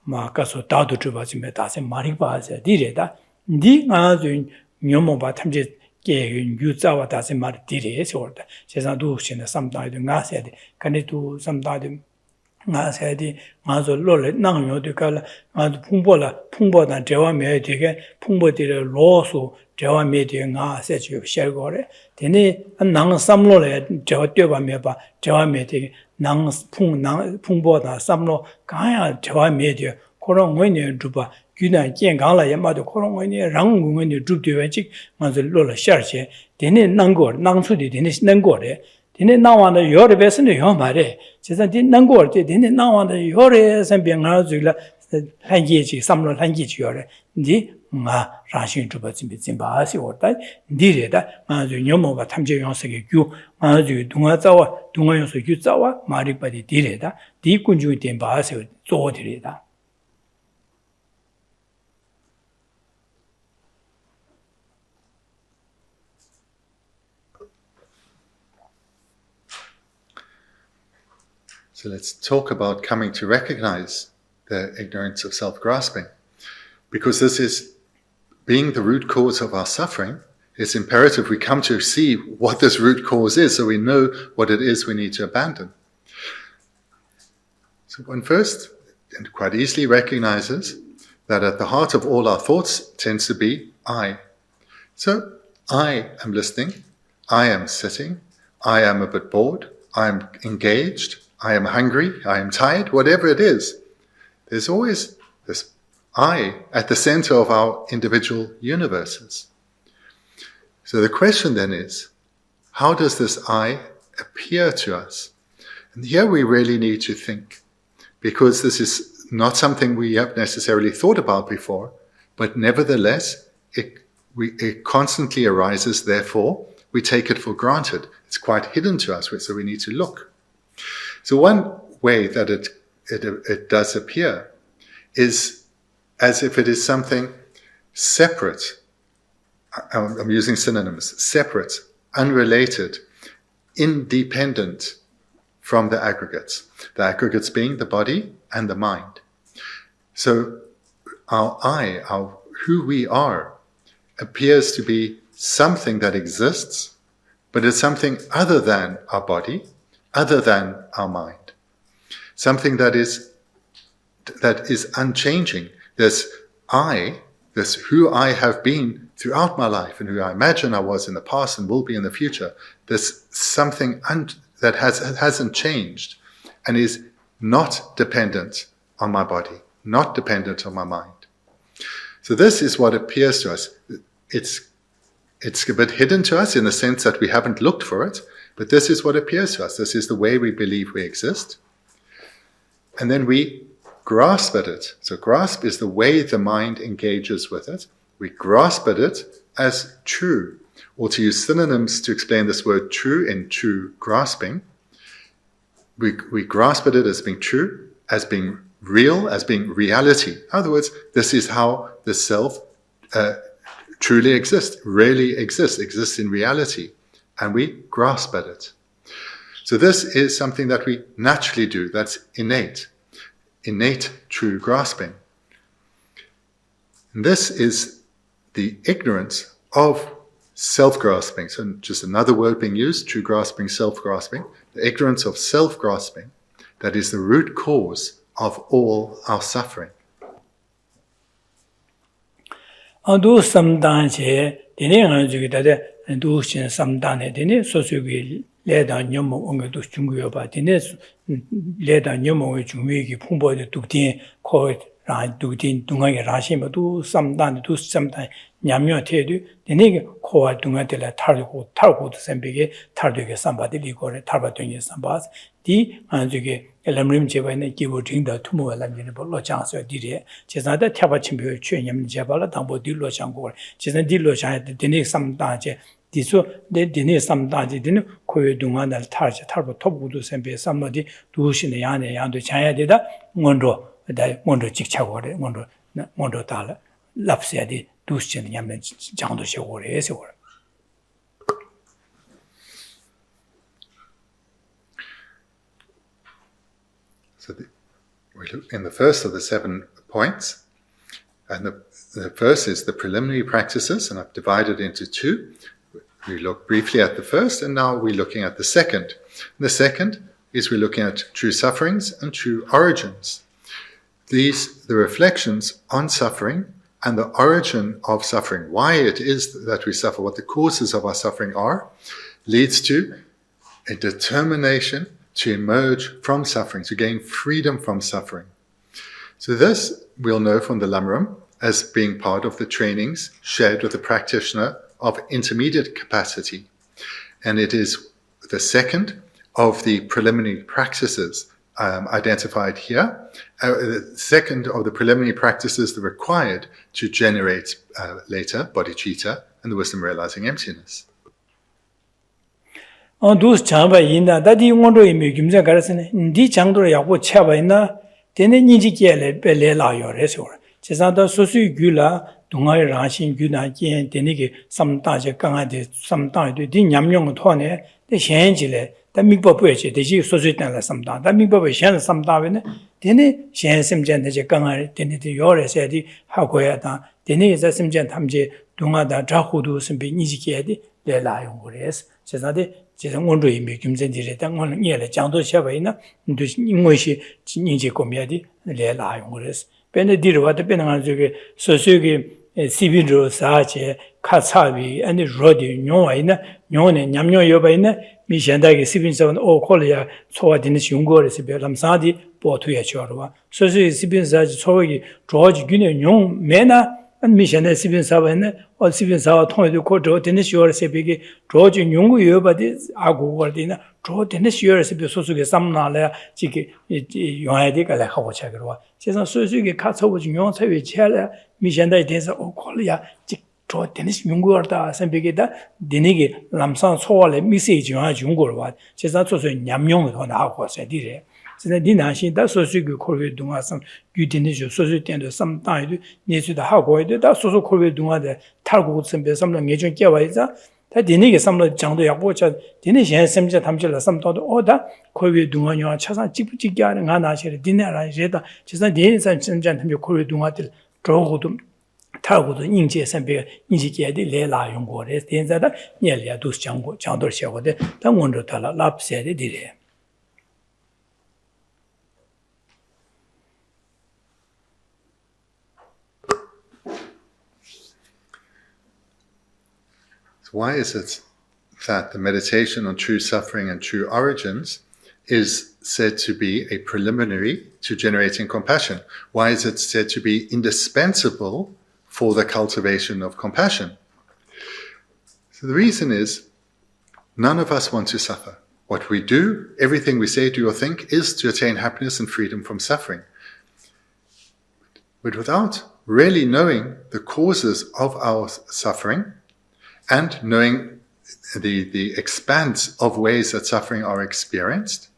ma kaso da do chuba jime da se mari ba se di re da di nga zu nyomo ba tamje ge yu za wa da se mari di re se or da se sa du shin sam da de nga se de kan du sam da de nga se de nga zo lo le nang yo de ka la nga phung bo da de wa me de ge phung bo de lo so de wa me de nga se ju she go re de ni nang sam lo le de wa de ba me ba de wa me de Nang Pungboda, Samlo, Gaya, Jawa Media, Korong Winnie Juba, gyudan kien gangla yamado korongoni rangungoni drupdiwanchik manzo lola sharche dene nangor nangsudi dene nangore dene nawanda yore besne yomare 제가 디 난고 때 되네 나와도 요래 선병아 주라 한계지 삼로 한계지 요래 니 라신 주버진 비진바시 왔다 니레다 아주 녀모가 탐제 용석의 규 아주 동화자와 동화용서 규자와 마리바디 디레다 디군주의 된 바세 조디레다 So let's talk about coming to recognize the ignorance of self-grasping. Because this is, being the root cause of our suffering, it's imperative we come to see what this root cause is so we know what it is we need to abandon. So one first, and quite easily recognizes that at the heart of all our thoughts tends to be I. So I am listening, I am sitting, I am a bit bored, I am engaged, I am hungry, I am tired, whatever it is. There's always this I at the center of our individual universes. So the question then is, how does this I appear to us? And here we really need to think, because this is not something we have necessarily thought about before, but nevertheless, it constantly arises, therefore, we take it for granted. It's quite hidden to us, so we need to look. So one way that it does appear is as if it is something separate. I'm using synonyms. Separate, unrelated, independent from the aggregates. The aggregates being the body and the mind. So our I, our who we are, appears to be something that exists, but it's something other than our body, other than our mind. Something that is unchanging. This I, this who I have been throughout my life and who I imagine I was in the past and will be in the future, this something that hasn't changed and is not dependent on my body, not dependent on my mind. So this is what appears to us. It's a bit hidden to us in the sense that we haven't looked for it, but this is what appears to us. This is the way we believe we exist. And then we grasp at it. So grasp is the way the mind engages with it. We grasp at it as true. Or to use synonyms to explain this word true in true grasping, we grasp at it as being true, as being real, as being reality. In other words, this is how the self truly exists, really exists in reality. And we grasp at it. So this is something that we naturally do, that's innate true grasping. And this is the ignorance of self-grasping. So just another word being used, true grasping, self-grasping. The ignorance of self-grasping, that is the root cause of all our suffering. 두신 삼단에 되네 소수기 레다 녀모 온게도 중요해 봐 되네 레다 녀모의 중요하게 풍부하게 두딘 코라 두딘 동하게 라시면도 삼단에 두 삼단 냠녀태도 되네 코와 동하들라 탈고도 선배게 탈되게 삼바들이 거래 탈바동에 삼바스 디 안주게 엘람림 제바네 기보딩다 투모엘람이네 볼로 장서 디레 제자다 탑아침표 최념 제발라 담보 딜로 장고 제자 딜로 장에 되네 삼단제 디소 데디네 삼단제 되네 코에 동안을 탈제 탈보 톱고도 선배 삼마디 두신의 야네 양도 장야 되다 원도 직차고래 원도 달라 랍세디 두신 냠면 장도 쇼고래 해서 So we look in the first of the 7 points, and the first is the preliminary practices, and I've divided into 2. We look briefly at the first, and now we're looking at the second. And the second is we're looking at true sufferings and true origins. These, the reflections on suffering and the origin of suffering, why it is that we suffer, what the causes of our suffering are, leads to a determination to emerge from suffering, to gain freedom from suffering. So this we'll know from the Lamrim, as being part of the trainings shared with the practitioner of intermediate capacity. And it is the second of the preliminary practices identified here, the second of the preliminary practices that are required to generate later bodhicitta and the wisdom realizing emptiness. Dus chamba inda dadi ngondo imi gimja garasene ndi changdo yago chaba ina dene nyiji gele bele la yore so chesanda sosu gyula dungai rashin gyuna gen dene ge samta je kanga de samta de di nyamnyong thone de shenjile da mikbo bweje de ji sosu tan la samta da mikbo bwe shen samta we ne dene shen simjen de je kanga dene de yore se di ha go ya da dene za simjen tamje dunga da jahudu simbe nyiji ge de le la yong res chesade 제가 원로의 미김전들에 당원은 예를 장도 셔바이나 또 인고시 진인지 고미야디 레라용 그래서 베네디르와도 베나가 저게 소소게 시비로 사체 카차비 아니 로디 뇽와이나 뇽네 냠뇽 여바이나 미션다게 시빈서는 오콜이야 소와디는 용거에서 별람사디 보투야 줘와 소소 시빈사지 소위 조지 균의 뇽 메나 미션의 시빈사바는 시빈사와 통해도 고저 되는 시월에 비게 조지 용구 여바디 아고거디나 조 되는 시월에 비 소소게 삼나래 지게 용해디가 하고 차거와 제가 소소게 카츠오지 용차위 차래 미션다에 대해서 오콜이야 저 되는 용구어다 선비게다 되니게 남산 소월에 메시지 용구와 제가 소소 냠용을 더 나고 세디래 진짜 니나신 다 소소게 콜베 동아선 규진이죠 소소된도 삼다이도 예수도 하고 해도 다 소소 콜베 동아데 탈고 선배 삼는 예전 깨와이자 다 되니게 삼는 장도 약보자 되는 현 심지 담질라 삼도도 오다 콜베 동아녀 차상 찍찍게 하는 하나시를 디네라 제다 진짜 니선 진짜 담비 콜베 동아들 저고도 타고도 인제 선배 인지게데 레라 용고레 된자다 녀리아도 장고 장도 셔고데 당원도 달라 랍세데 디레 Why is it that the meditation on true suffering and true origins is said to be a preliminary to generating compassion? Why is it said to be indispensable for the cultivation of compassion? So the reason is, none of us want to suffer. What we do, everything we say, do or think, is to attain happiness and freedom from suffering. But without really knowing the causes of our suffering, and knowing the expanse of ways that suffering are experienced,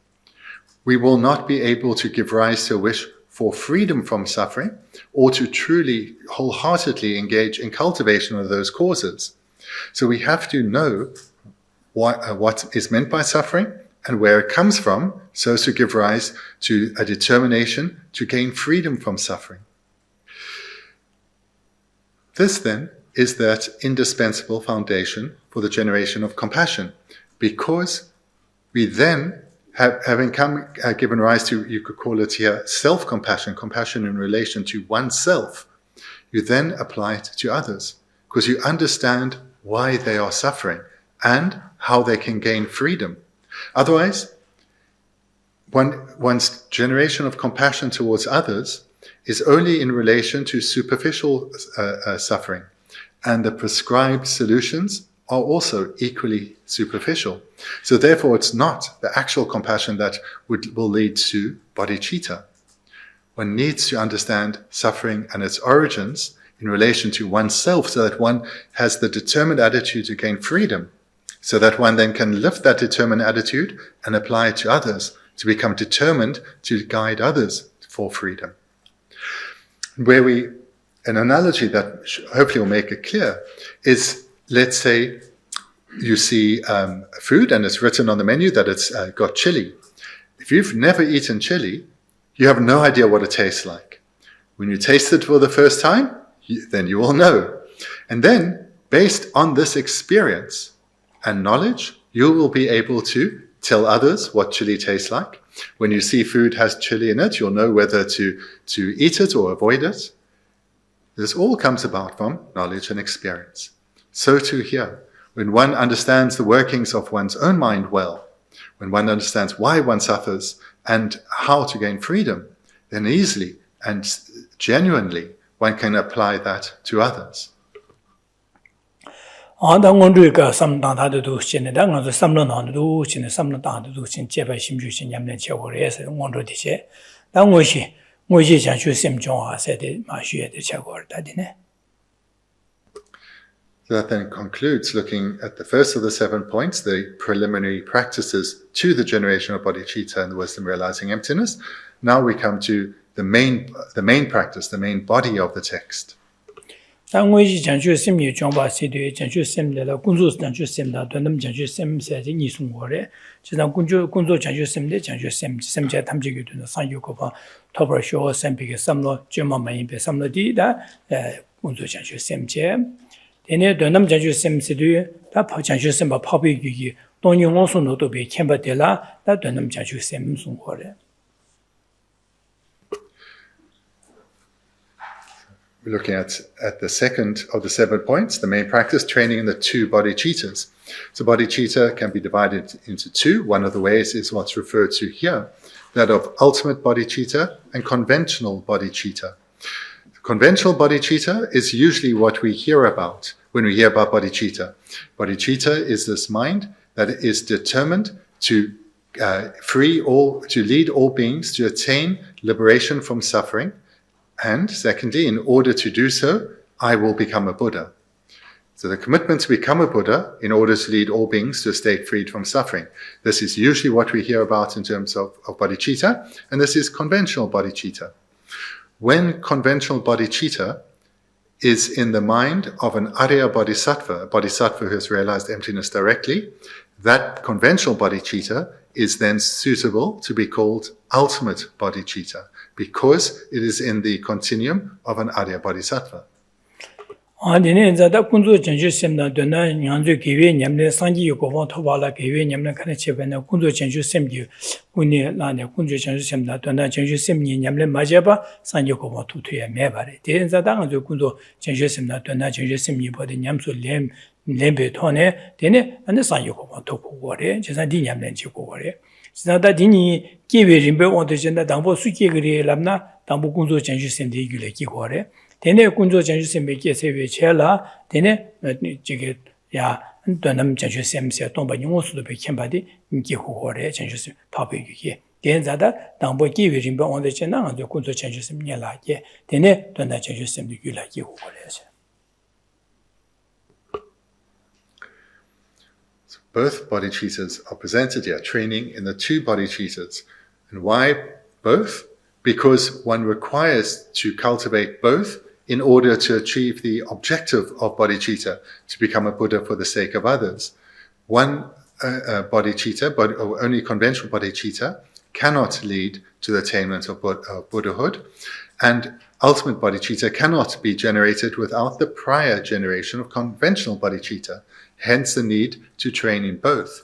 we will not be able to give rise to a wish for freedom from suffering or to truly, wholeheartedly engage in cultivation of those causes. So we have to know what is meant by suffering and where it comes from, so as to give rise to a determination to gain freedom from suffering. This then is that indispensable foundation for the generation of compassion, because we then, having given rise to, you could call it here, self-compassion, compassion in relation to oneself, you then apply it to others, because you understand why they are suffering and how they can gain freedom. Otherwise, one's generation of compassion towards others is only in relation to superficial suffering. And the prescribed solutions are also equally superficial. So therefore, it's not the actual compassion that will lead to bodhicitta. One needs to understand suffering and its origins in relation to oneself, so that one has the determined attitude to gain freedom, so that one then can lift that determined attitude and apply it to others, to become determined to guide others for freedom. An analogy that hopefully will make it clear is, let's say you see food and it's written on the menu that it's got chili. If you've never eaten chili, you have no idea what it tastes like. When you taste it for the first time, then you will know. And then, based on this experience and knowledge, you will be able to tell others what chili tastes like. When you see food has chili in it, you'll know whether to eat it or avoid it. This all comes about from knowledge and experience. So too here, when one understands the workings of one's own mind well, when one understands why one suffers and how to gain freedom, then easily and genuinely one can apply that to others. 당원들과 삼당다도 신내다 가서 삼론한도 신내 삼론당도 신 제발 심주신 냠내 제거해서 원로디제 당원시 뭐지 장수 심종하세데 마슈에데 제거를 다디네. That then concludes looking at the first of the 7 points, the preliminary practices to the generation of bodhicitta and the wisdom realizing emptiness. Now we come to the main practice, the main body of the text. 당원시 장수 심리 정바시데 장수 심내라 군조 장수 심다 돈음 장수 심세지 이송거래 지난 군조 장수 심데 장수 심제 탐지기 되는 상요거바 토버쇼 샘비게 삼로 쩨마마이베 삼로디다 군조 장수 심제 데네 돈음 장수 심세도 다 장수 심바 파비기 돈용원소노도 비 캠바데라 다 돈음 장수 심송거래. We're looking at the second of the 7 points, the main practice, training in the 2 bodhicittas. So bodhicitta can be divided into 2. One of the ways is what's referred to here, that of ultimate bodhicitta and conventional bodhicitta. Conventional bodhicitta is usually what we hear about when we hear about bodhicitta. Bodhicitta is this mind that is determined to lead all beings to attain liberation from suffering. And secondly, in order to do so, I will become a Buddha. So the commitment to become a Buddha in order to lead all beings to a state freed from suffering. This is usually what we hear about in terms of bodhicitta, and this is conventional bodhicitta. When conventional bodhicitta is in the mind of an Arya bodhisattva, a bodhisattva who has realized emptiness directly, that conventional bodhicitta is then suitable to be called ultimate bodhicitta, because it is in the continuum of an Arya bodhisattva. 아니네 자다 군조 전주 셈나 되나 냥주 기회 냠내 상지 요거번 토발라 기회 냠내 칸에 제베나 군조 전주 셈기 군이 나네 군조 전주 셈나 되나 전주 셈니 냠내 마제바 상지 요거번 투투에 매바래 대인자당 저 군조 전주 셈나 되나 전주 셈니 버디 냠수 렘베 토네 되네 안에 상지 요거번 토고거래 제사 디 냠내 지고거래 지나다 디니 기회 림베 온데젠다 당보 수기 그리 람나 당보 군조 전주 셈디 이글에 기고래 데네 군조 전주 셈베게 세베 첼라 데네 지게 야 돈남 전주 셈세 동바 용수도 베켄바디 인기 호호레 전주 셈 파베기게 데자다 당보 기회 림베 온데젠나 안저 군조 전주 셈 녀라게 데네 돈나 전주 셈디 귤라기 호호레세. Both bodhicittas are presented here, training in the 2 bodhicittas. And why both? Because one requires to cultivate both in order to achieve the objective of bodhicitta, to become a Buddha for the sake of others. One bodhicitta, but only conventional bodhicitta, cannot lead to the attainment of Buddhahood, and ultimate bodhicitta cannot be generated without the prior generation of conventional bodhicitta. Hence the need to train in both.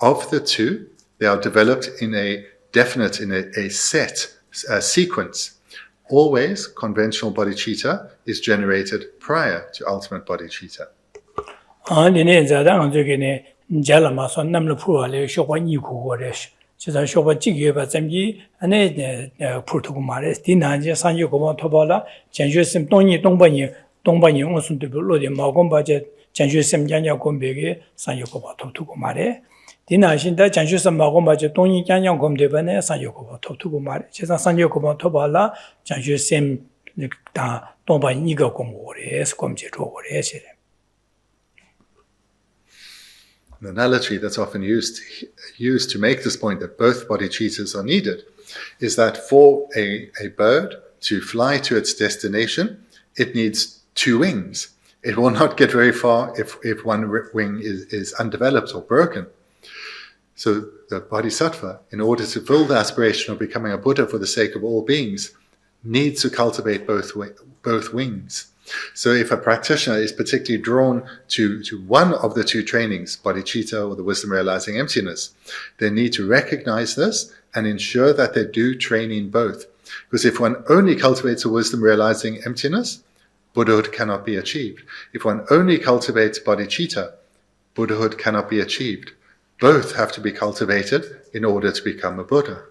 Of the 2, they are developed in a definite, in a set sequence. Always, conventional bodhicitta is generated prior to ultimate bodhicitta. 지자 쇼바 지게바 잠기 안에 프로토고 말에 디나제 산지 고마 토발라 전주심 동반이 온순도 별로데 마곤바제 전주심 장냐 곰베게 산지 고마 토투고 말에 디나신다 전주심 마곤바제 동이 장냐 곰데바네 산지 고마 토투고 말에 지자 산지 고마 토발라 전주심 다 동반이가 고모레 스콤제 조고레세. The analogy that's often used to make this point that both bodhicittas are needed is that for a bird to fly to its destination, it needs 2 wings. It will not get very far if one wing is undeveloped or broken. So the bodhisattva, in order to fulfill the aspiration of becoming a Buddha for the sake of all beings, needs to cultivate both wings. So if a practitioner is particularly drawn to one of the 2 trainings, bodhicitta or the wisdom realizing emptiness, they need to recognize this and ensure that they do train in both. Because if one only cultivates a wisdom realizing emptiness, Buddhahood cannot be achieved. If one only cultivates bodhicitta, Buddhahood cannot be achieved. Both have to be cultivated in order to become a Buddha.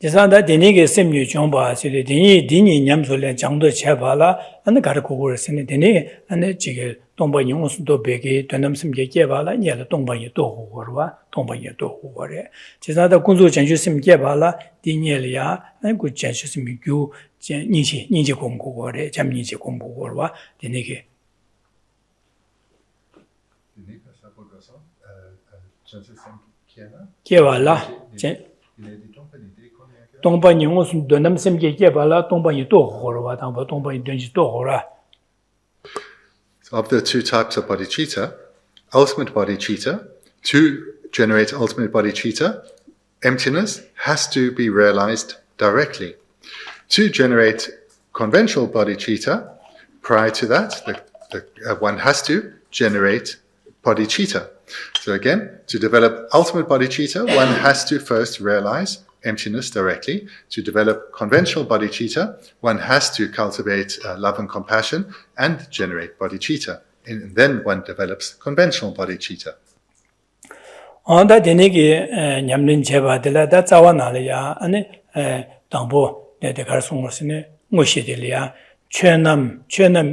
지산다 데니게 셈유 좀바 시리 디니 냠솔레 장도 제발라 안 가르고를 쓰네 데니 안에 지게 동반 용수도 베게 되넘심게 제발라 녀라 동반이 또 호거와 동반이 또 호거래 지산다 군수 전주심 제발라 디니엘이야 안고 전주심 교 니지 공고거래 잠니지 공고거와 데니게 제발라 동반 용어순 되넘심게 제발라 동반이 또 호거와 당보 동반이 된지 또 호라. So of the two types of bodhicitta, ultimate bodhicitta, to generate ultimate bodhicitta, emptiness has to be realized directly. To generate conventional bodhicitta, prior to that, one has to generate bodhicitta. So again, to develop ultimate bodhicitta, one has to first realize emptiness directly. To develop conventional bodhicitta, one has to cultivate love and compassion and generate bodhicitta. And then one develops conventional bodhicitta. onda denegi nyamlin cheba dela da zawanalya ane dambo de garsungosne ngoshideliya chenam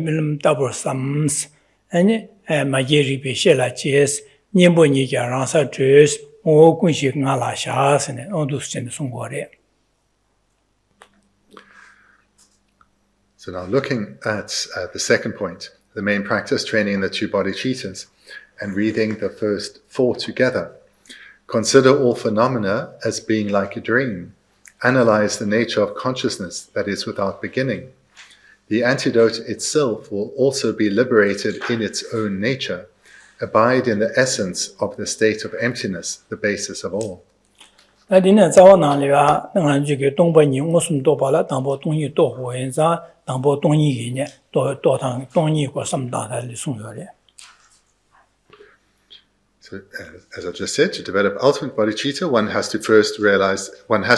milum double sums ane majeri be shela ches nyembo ni ja rasa dress o kunshi ngala shasne onduschen sungore. So now looking at the second point, the main practice, training in the two bodhicittas, and reading the first four together. Consider all phenomena as being like a dream. Analyze the nature of consciousness that is without beginning. The antidote itself will also be liberated in its own nature. Abide in the essence of the state of emptiness, the basis of all. So, as I just said, to develop ultimate bodhicitta, one has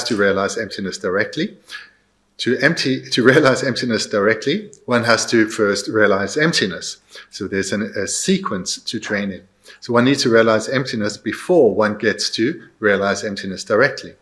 to realize emptiness directly. To realize emptiness directly, one has to first realize emptiness. So there's a sequence to training. So one needs to realize emptiness before one gets to realize emptiness directly.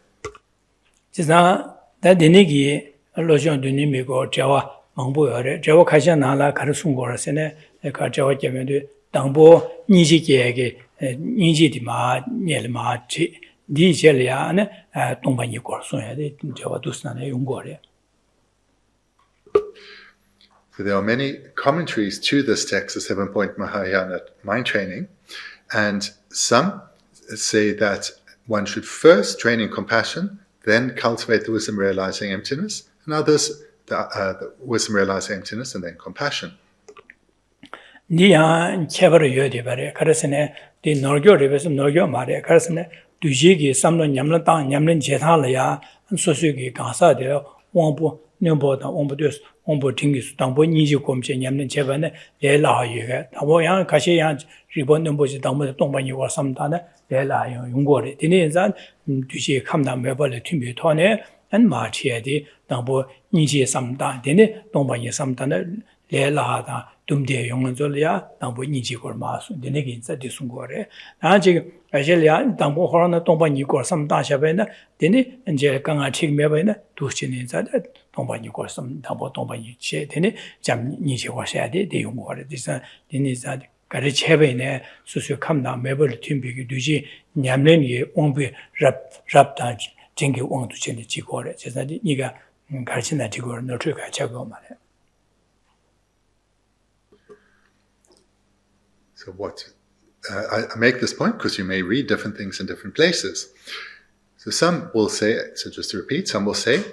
So there are many commentaries to this text, the 7-point Mahayana mind training, and some say that one should first train in compassion, then cultivate the wisdom realizing emptiness, and others the wisdom realizing emptiness and then compassion. Niya chebar yodi bare karasene di norgyo rebes norgyo mare karasene dujigi samlo nyamla tang nyamlin jethan ya sosugi gasa de wangbo nyambo da wangbo des wangbo tingis tangbo niji komche nyamlin chebane le la yega tabo yang kashi yang ribon nombo ji tangbo dongban yi wa samda ne le la yonggo de dine zan duji kamda mebale timbi tone an ma che de tangbo niji samda dine dongban yi samda ne le la da dumde 용은절이야 당보 니지걸 마수 되네게 인자 디순거래 나지 아실이야 당보 호라나 동반이걸 삼다샤베나 되네 이제 강아 책매베나 두신이 인자 동반이걸 삼 당보 동반이체 되네 잠 니지걸 해야 돼 대용거래 디사 되네자 가르체베네 수수 감나 매벌 팀비기 두지 냠лен이 옹비 랍다 쟁기 옹도 전에 지거래 제사디 네가 가르친다 지거를 너트 가차고 말해. So what, I make this point because you may read different things in different places. So some will say, so just to repeat, some will say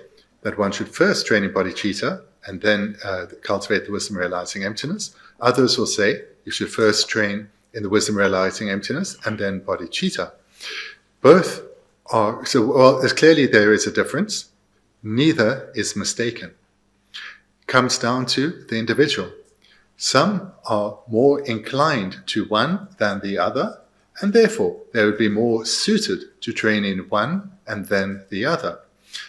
that one should first train in bodhicitta and then cultivate the wisdom realizing emptiness. Others will say you should first train in the wisdom realizing emptiness and then bodhicitta. Both are, so well, as clearly there is a difference. Neither is mistaken. Comes down to the individual. Some are more inclined to one than the other, and therefore they would be more suited to train in one and then the other.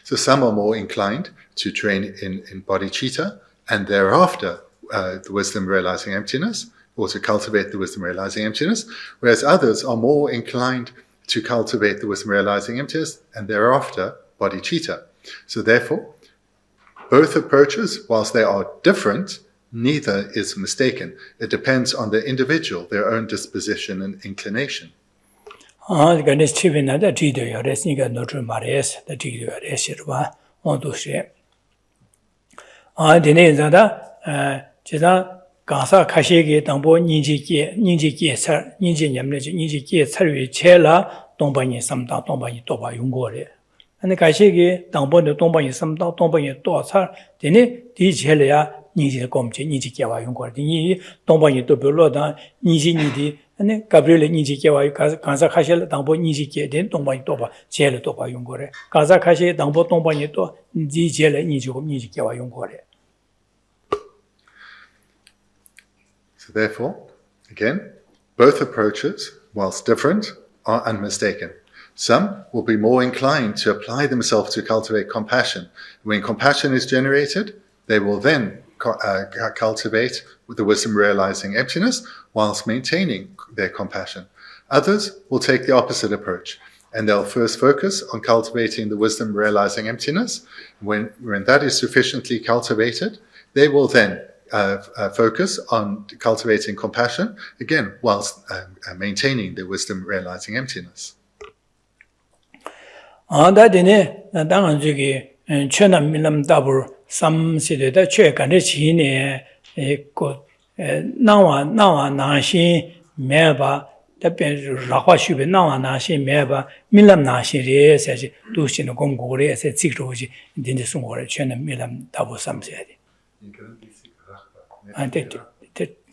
So some are more inclined to train in bodhicitta and thereafter the wisdom realizing emptiness, or to cultivate the wisdom realizing emptiness, whereas others are more inclined to cultivate the wisdom realizing emptiness and thereafter bodhicitta. So therefore, both approaches, whilst they are different, neither is mistaken. It depends on the individual, their own disposition and inclination. Ganesh Chivina, the Tido, Resniga Notre Mares, the Tido, Resirva, on to share. Dinezada, Chida, Gasa Kashigi, Tambo, Niji Sir, Niji Yamniji, Niji Sari, Chela, Tombani, Samta, Tombani, Toba, Yungore. And the Kashigi, Tambo, the Tombani, Samta, Tombani, Tosa, Dine, Dichelia, Niji Comchi, Niji Kawa, Yungore, Ni, Tombani, Tobuloda, Niji Nidi, and then Gabriel Niji Kawa, Kazakashel, Tambo, Niji K, then Tombani Toba, Chela Toba, Yungore, Kazakashi, Tambo, Tombani, Dijela, Niji Kawa, Yungore. So therefore, again, both approaches, whilst different, are unmistaken. Some will be more inclined to apply themselves to cultivate compassion. When compassion is generated, they will then cultivate with the wisdom realizing emptiness whilst maintaining their compassion. Others will take the opposite approach, and they'll first focus on cultivating the wisdom realizing emptiness. When that is sufficiently cultivated, they will then focus on cultivating compassion, again, whilst maintaining the wisdom realizing emptiness.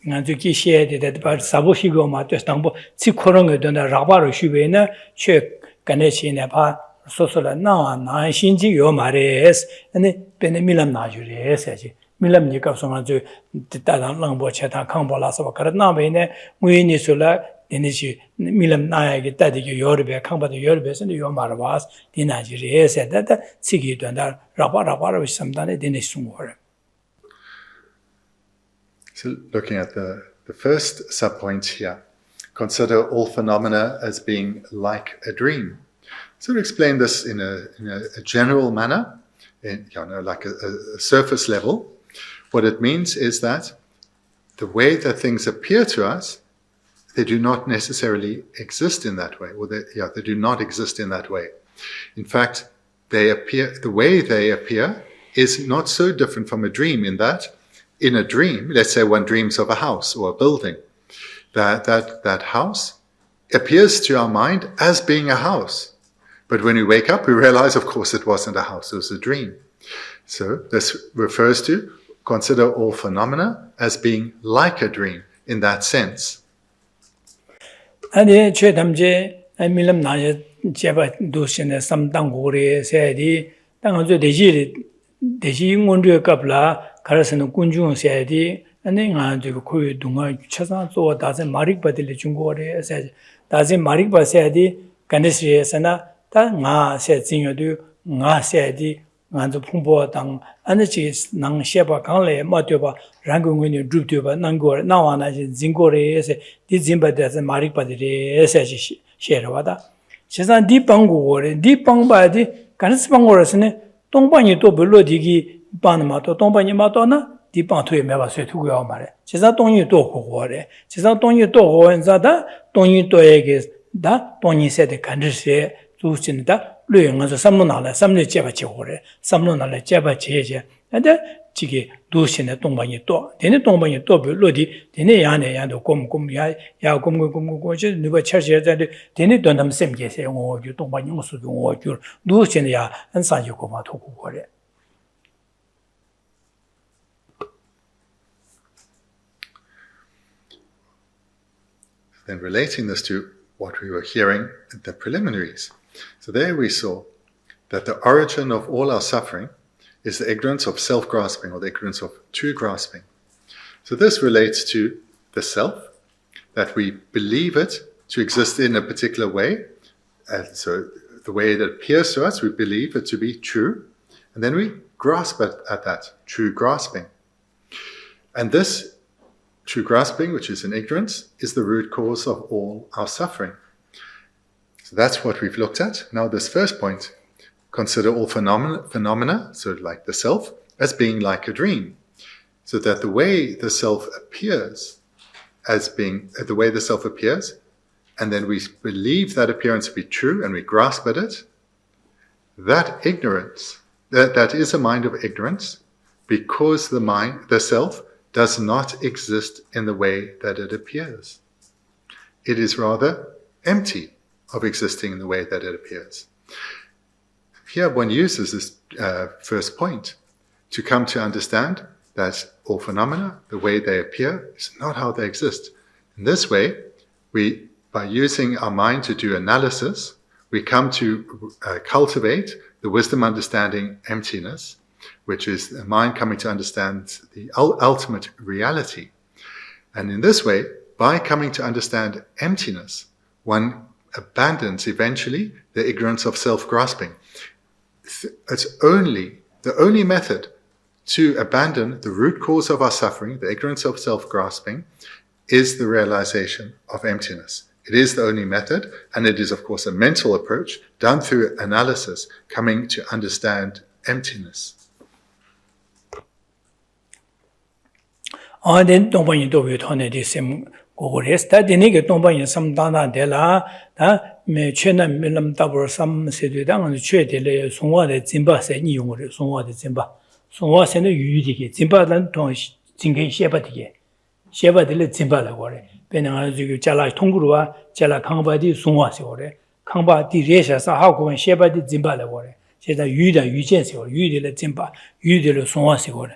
Nanzuki shared that about Sabuhigo Matus Tambo, Sikorong, Dona Rabaro Shubena, Chek, Ganeshi Napa, Sosola, now, Shinji Yomares, and the Benemilam Najures, Milam Nikasoma, the Talan Langbo Chata, Kambola, Karanabene, Winisula, Denishi, Milam Naya, Tadi Yorbe, Kamba, the Yorbes, and the Yomaravas, the Najures, said that Sigi Dona Rabara with some done, Denisumore. So looking at the first subpoint here, consider all phenomena as being like a dream. So to explain this in a general manner, like a surface level, what it means is that the way that things appear to us, they do not necessarily exist in that way, or they do not exist in that way. In fact, the way they appear is not so different from a dream in that in a dream, let's say one dreams of a house or a building, that house appears to our mind as being a house. But when we wake up, we realize, of course, it wasn't a house, it was a dream. So this refers to consider all phenomena as being like a dream in that sense. 가르스는 군중 세디 아니 가지고 거기 동아 차상 또 다제 마릭 받을 중고래 세지 다제 마릭 받세디 간데스에서나 다가 세진여도 nga 세디 nganzo phungbo dang anachi nang sheba kangle matyoba rangungni druptyoba nangor nawana jingore se di jimba de marik padire se sherwada sesan di pangore di pangbadi kanis pangorasne 동방이 또 별로디기 반마도 동방이 마도나 디방토에 매바 쇠투고요 말에 제사 동이 또 고고래 제사 동이 또 고원자다 동이 또에게 다 동이 세대 간르세 주신다 류영에서 삼로나래 삼류 제바 지고래 삼로나래 제바 제제 근데 지게 도신의 동방이 또 되네 동방이 또 별로디 되네 야네 야도 곰곰야 야 곰곰곰고지 누가 차셔야데 되네 돈담 셈게세 오주 동방이 무슨 오주 도신의 야 한산이 고마 도고래. Then relating this to what we were hearing at the preliminaries. So there we saw that the origin of all our suffering is the ignorance of self-grasping or the ignorance of true grasping. So this relates to the self, that we believe it to exist in a particular way. And so the way that appears to us, we believe it to be true. And then we grasp at that true grasping. And this true grasping, which is in ignorance, is the root cause of all our suffering. So that's what we've looked at. Now this first point, consider all phenomena, so like the self, as being like a dream. So that the way the self appears and then we believe that appearance to be true and we grasp at it, that ignorance, that is a mind of ignorance, because the self, does not exist in the way that it appears. It is rather empty of existing in the way that it appears. Here one uses this first point to come to understand that all phenomena, the way they appear, is not how they exist. In this way, by using our mind to do analysis, we come to cultivate the wisdom understanding emptiness, which is the mind coming to understand the ultimate reality. And in this way, by coming to understand emptiness, one abandons eventually the ignorance of self-grasping. It's the only method to abandon the root cause of our suffering, the ignorance of self-grasping, is the realization of emptiness. It is the only method, and it is, of course, a mental approach done through analysis, coming to understand emptiness. Then Dongpa do we turn the same Gores, that the nigger Dongpa some dana de la, me chena milam double some city down on the trade, Sonwa de Zimba said you were Sonwa de Zimba. Sonwa send a Yudi, Zimba than Ton Jingi Shepati. Sheba de Zimba la wore. Benanga Jala Tongurua, Jala Kangba di Sonwa Sore. Kangba di Resha Sahako and Sheba di Zimba la wore. She's a Yuda Yujensi or Yudi la Zimba, Yudi la Sonwa Sore.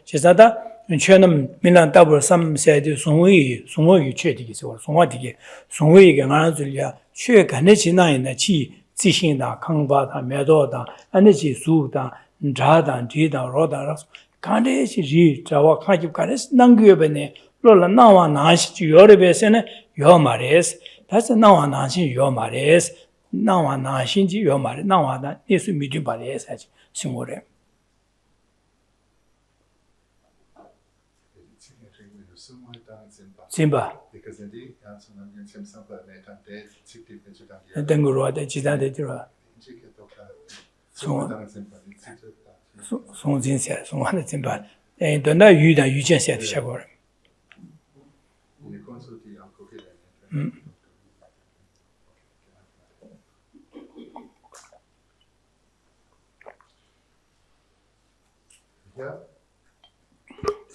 She's that. Chenam Milan double some said Songway Chedi or Songwatiki, Songway Ganazulia, Che Kanechina in the Chi, Zishinda, Kangbata, Medoda, Anachi Suda, Jada, Jida, Roda, Kanechi, Jawa Kaji Kanes, Nangubene, Lola Nawa Nash, Yorebesene, Yomares, that's a Nawa Nashi, Yomares, Nawa Nashinji, Yomare, Nawa, this will meet you by the SH, Simore. Zimba. Because indeed, Denguru, the Chida de Dura. Song Zinsia, Song One Zimba. And don't know you that you just said Shagor.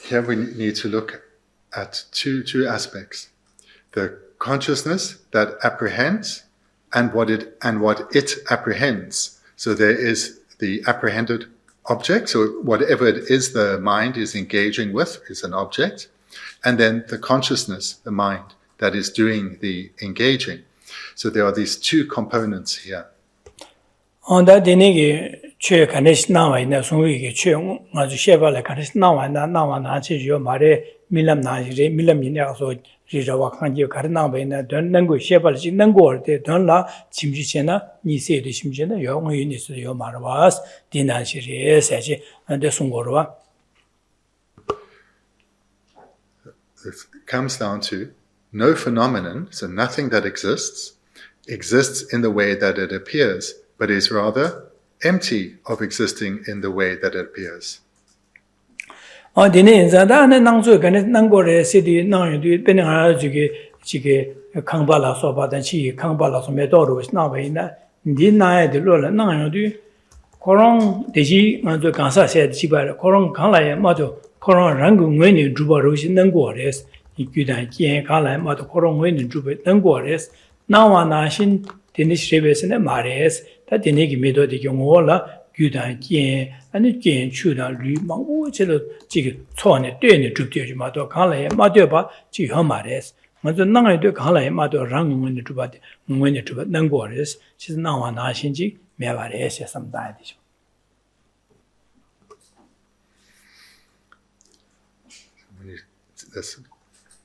Here we need to look at two aspects: the consciousness that apprehends and what it apprehends. So there is the apprehended object, so whatever it is the mind is engaging with is an object, and then the consciousness, the mind, that is doing the engaging. So there are these two components here. On that Che Kanesh now in the Sungi Che was Sheva Kanesh now and now and Atisha Mare Milam Naji, Milam Yinaso, Rijawakanji, Karna, Nango Sheba, Nango, the Donla, Chimchena, Nisi, the Chimchena, Young Unis, your Maravas, Dinashiri, and the Sungorwa. It comes down to no phenomenon, so nothing that exists in the way that it appears, but is rather empty of existing in the way that it appears. That the negi medo de Yomola, Gudan, Yen, and the Jen Chuda, Lu, Mango, Jig, Tone, Dene, Jupiter, Mato, Kala, Madoba, Jihomares, Mato Nanga de Kala, Mato, Rang, when the Tubat, when the Tubat, Nangores, she's now an Ashinji, Mevares, some died.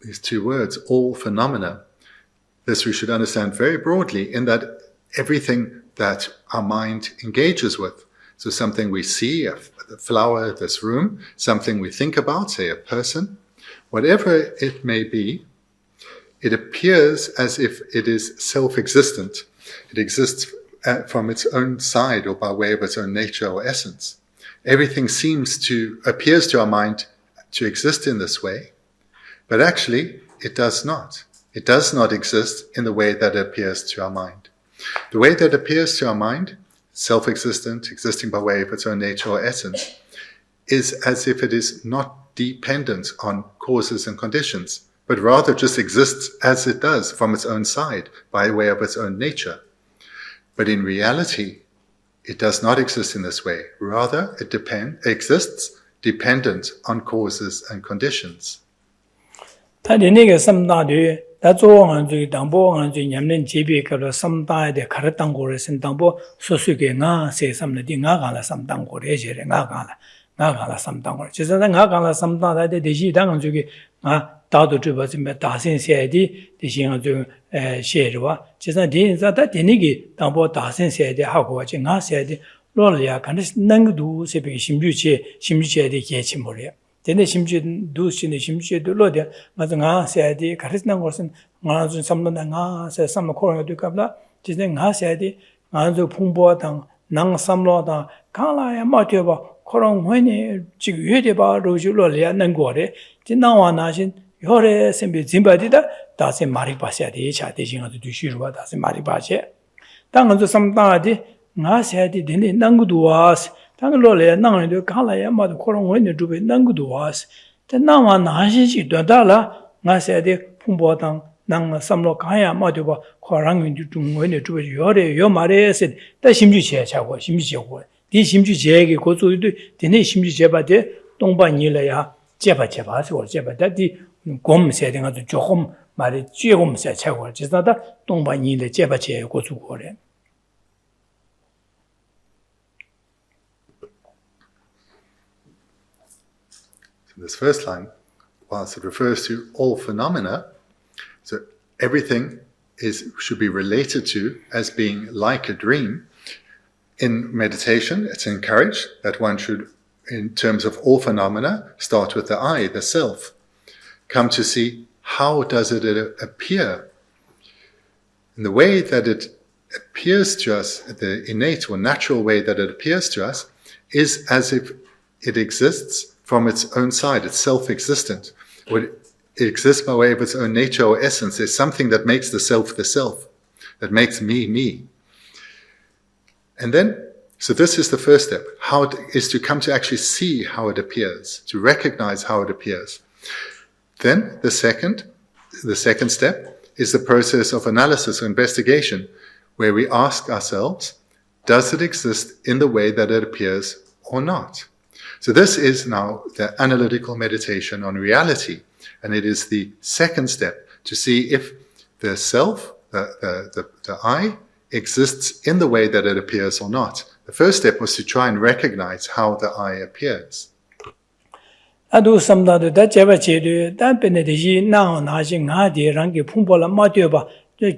These two words, all phenomena, this we should understand very broadly in that everything that our mind engages with. So something we see, the flower, this room, something we think about, say a person, whatever it may be, it appears as if it is self-existent. It exists from its own side or by way of its own nature or essence. Everything appears to our mind to exist in this way, but actually it does not. It does not exist in the way that it appears to our mind. The way that appears to our mind, self-existent, existing by way of its own nature or essence, is as if it is not dependent on causes and conditions, but rather just exists as it does from its own side, by way of its own nature. But in reality, it does not exist in this way. Rather, it exists dependent on causes and conditions. 다도 주버지면 다신세디 디싱어 셰르와 지선 디인자다 디니기 당보 다신세디 하고 지나세디 로리아 간스 능도 세비 심주체디 계치모려 데네 심주도 신의 심주도 로데 맞아 세디 가르스는 것은 나좀 삼는다 세 삼는 코로나도 갑다 지선 세디 나좀 풍부하다 낭 삼로다 강라야 마티바 코롱 회니 지금 회대바 로줄로리아 능고래 진나와 나신 요래 sembi zimbadida 다세 마리바샤디 차대징어도 두시르와 다세 마리바셰 당은도 삼다디 나세디 데네 난구도와스 당로래 나는도 갈라야 마도 코롱원에 두베 난구도와스 나와 나시지 되다라 나세디 풍보당 낭 삼로 가야 마도바 코랑윈도 중원에 두베 요래 요 말에서 다 심주체 차고 심주체고 디 심주체에게 고소도 데네 심주체바데 동반이래야 제바서 제바다디 곰 세딩 아주 조금 말이 쥐곰 세 차고 지나다 동반이래 제바체 고수고래. So this first line, whilst it refers to all phenomena, so everything should be related to as being like a dream. In meditation, it's encouraged that one should, in terms of all phenomena, start with the I, the self. Come to see how does it appear. In the way that it appears to us, the innate or natural way that it appears to us, is as if it exists from its own side, it's self-existent. Or it exists by way of its own nature or essence. There's something that makes the self, that makes me, me. And then, so this is the first step, is to come to actually see how it appears, to recognize how it appears. Then the second step is the process of analysis or investigation, where we ask ourselves, does it exist in the way that it appears or not? So this is now the analytical meditation on reality, and it is the second step to see if the self, the I, exists in the way that it appears or not. The first step was to try and recognize how the I appears. 아도 삼다도 다 제바체도 다 베네디지 나오 나신 하디 랑게 풍보라 마되바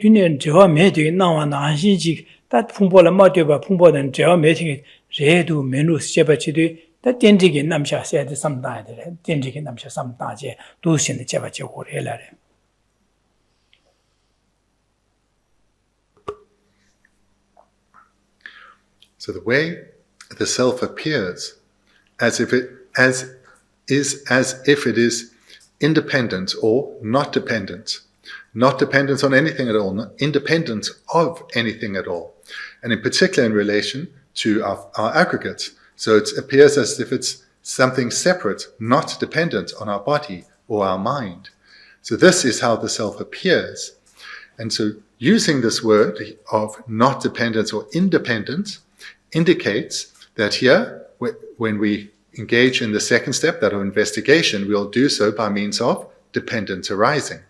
균년 저와 매되게 나와 나신지 다 풍보라 마되바 풍보는 저와 매되게 레도 메누 제바체도 다 덴지게 남샤 세데 삼다데 덴지게 남샤 삼다제 도신의 제바체 고래라래. So the way the self appears as if it is independent or not dependent on anything at all, not independent of anything at all, and in particular in relation to our aggregates. So it appears as if it's something separate, not dependent on our body or our mind. So this is how the self appears. And so using this word of not dependent or independent indicates that here, when we engage in the second step, that of investigation, we'll do so by means of dependent arising.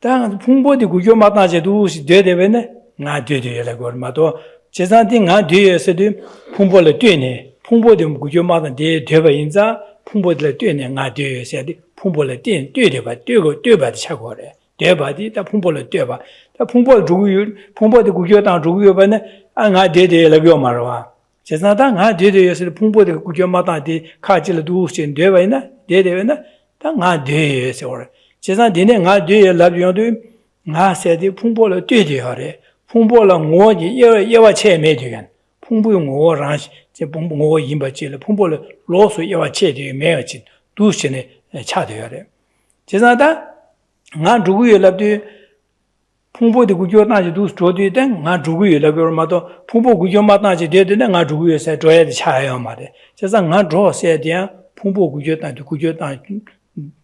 당 풍보디 구조 마다제도 되되베네 나 되되라고 얼마도 제산디 나 되에서도 풍보를 되네 풍보디 구조 마다 되베 인자 풍보들 뛰네 nga de se de 풍보를 뛰대 봐 뛰고 봐 차고래 대바디 다 풍보를 뛰봐 다 풍보 주구 풍보의 구교당 주구 봐네 nga de 라고 말아 제사다 nga de 풍보의 구교마다디 카질 두신 되바이나 되되나 다 nga de se ora 제사 되네 nga de 라비용도 nga 세디 풍보를 뛰대 하래 풍보를 뭐지 예와 체매 되간 풍부용 오랑 제 풍부 임바지를 풍보를 로스 예와 체되 매어진 두신에 차되어야 돼 제사다 nga 주구에 랍디 풍보의 구교나지 두 조되데 nga 주구에 랍어마도 풍보 구교마다지 되데 nga 주구에서 줘야 차야 말에 제사 nga 줘서야 풍보 구교단도 구교단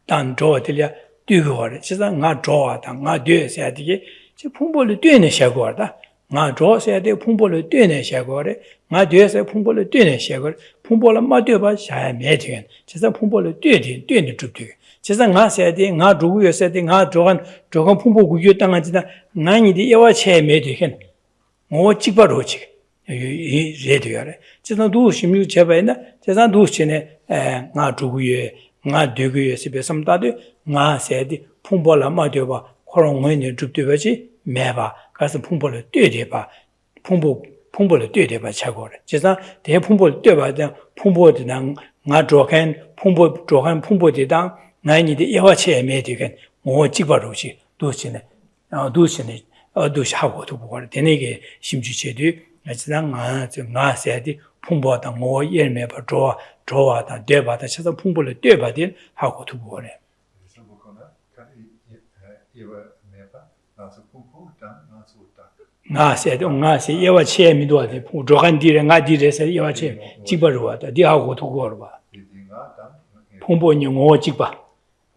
단 줘들야 뛰고래 제사 nga 줘다 nga 되어야 되게 제 풍보를 뛰는 샤고다 nga 줘서야 돼 풍보를 뛰는 샤고래 nga 되어서 풍보를 뛰는 샤고 풍보를 맞대 봐 샤야 매되는 제사 풍보를 뛰는 줍되 제사 nga 세대 nga 주구에 세대 nga 조간 풍보 구교 땅한지다 나니디 예와 체매 되겐 뭐 찍바로지 이 레드야래 제사 두 심유 제바이나 제사 두 신에 nga 주구에 nga 되고에 집에 삼다도 nga 세대 풍보라 맞대봐 코롱원에 줍되버지 매봐 가서 풍보를 뛰대봐 풍보를 뛰대봐 차고래 제사 대풍보를 뛰어봐야 풍보드랑 nga 조간 풍보대당 나이니데 예화체에 매디겐 뭐 찍바로지 도시네 도시하고 도보걸 되네게 심주체도 지난 nga 세디 풍보다 뭐 예매바 조와다 되바다 쳐서 풍보를 되바딘 하고 도보거래 nga se yewa che mi do de pu jogan dire nga dire se yewa che 찍바로와 다 디하고 도보걸 봐 풍보 ngo 찍바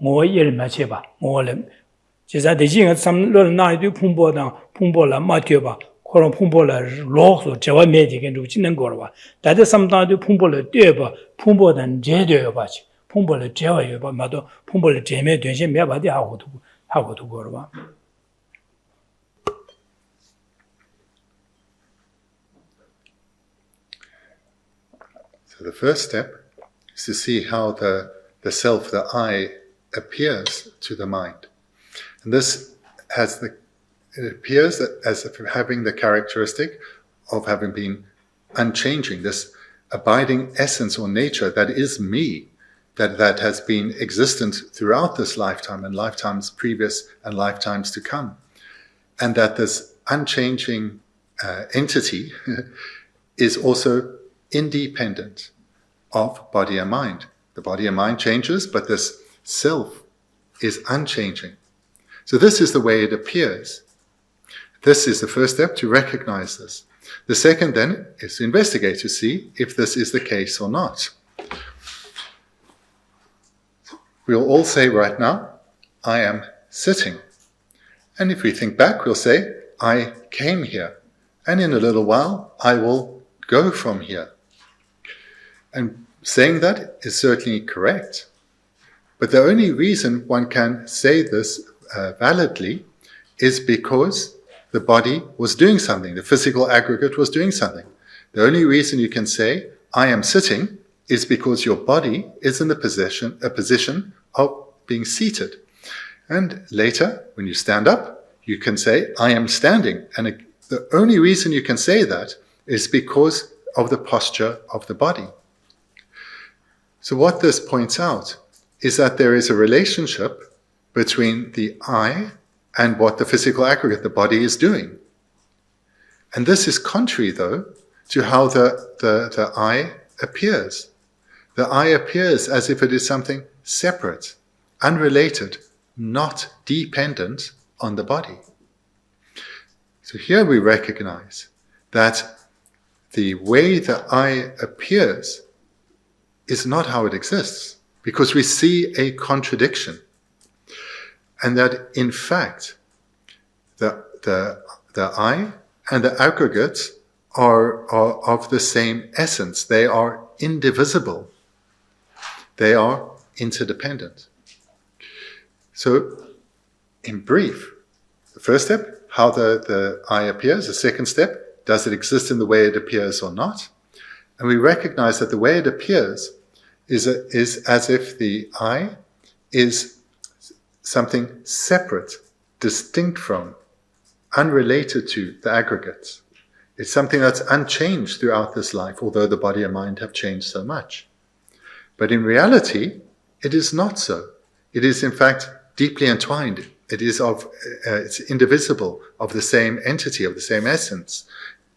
뭐 예를 맞춰 봐. 뭐를 제가 대신에 삼를 나이도 풍보라 맞게 봐. 그런 풍보라 로서 저와 매디게 루치는 거 봐. 다들 삼다도 풍보를 떼 봐. 풍보단 제대로 봐. 풍보를 제어해 봐. 마도 풍보를 제매 된신 매 봐디 하고도 거 봐. So the first step is to see how the self, the I, appears to the mind. And this it appears as if having the characteristic of having been unchanging, this abiding essence or nature that is me, that has been existent throughout this lifetime and lifetimes previous and lifetimes to come. And that this unchanging entity is also independent of body and mind. The body and mind changes, but this self is unchanging. So this is the way it appears. This is the first step, to recognize this. The second then is to investigate, to see if this is the case or not. We'll all say right now, I am sitting. And if we think back, we'll say, I came here. And in a little while, I will go from here. And saying that is certainly correct. But the only reason one can say this validly is because the body was doing something, the physical aggregate was doing something. The only reason you can say, I am sitting, is because your body is in a position of being seated. And later, when you stand up, you can say, I am standing. And the only reason you can say that is because of the posture of the body. So what this points out is that there is a relationship between the I and what the physical aggregate, the body, is doing. And this is contrary, though, to how the I appears. The I appears as if it is something separate, unrelated, not dependent on the body. So here we recognize that the way the I appears is not how it exists, because we see a contradiction. And that, in fact, the I and the aggregate are of the same essence. They are indivisible. They are interdependent. So, in brief, the first step, how the I appears. The second step, does it exist in the way it appears or not? And we recognize that the way it appears is as if the I is something separate, distinct from, unrelated to the aggregates. It's something that's unchanged throughout this life, although the body and mind have changed so much. But in reality, it is not so. It is in fact deeply entwined. It is it's indivisible, of the same entity, of the same essence,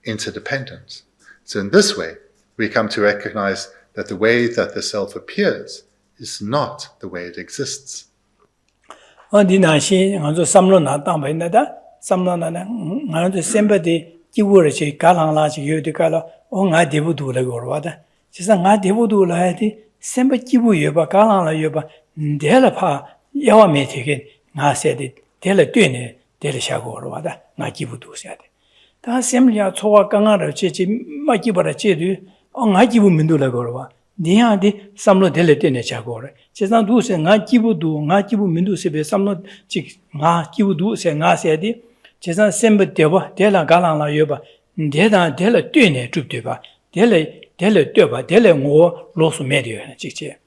interdependent. So in this way, we come to recognize that the way that the self appears is not the way it exists. Niadi samlo dele tene chagore. Chesan du se nga kibu mindu sebe samlo chik nga kibu du se nga se di chesan sembe deba dela galang la yoba dela tene chupdeba dele deba dele ngo losu medio chikche.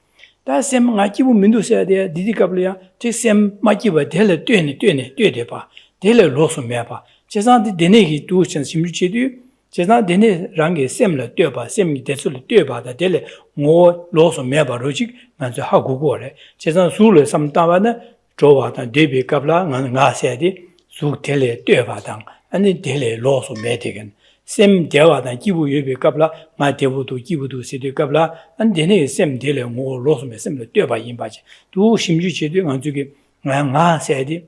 Da sem nga kibu mindu se de didi kablia che sem makiba dele tene deba dele losu meba. Chesan di denegi du chen simju chedu 제가 되네 랑게 셈을 떼봐 셈이 대수를 떼봐다 될래 뭐 로서 매바 로직 먼저 하고 거래 제가 수를 삼다바는 조와다 데비 갑라 나세디 수 텔레 떼봐당 아니 텔레 로서 매되긴 셈 대와다 기부 예비 갑라 마 대부도 기부도 세디 갑라 안 되네 셈 텔레 뭐 로서 매 셈을 떼봐 임바지 두 심주 제도 안쪽에 나세디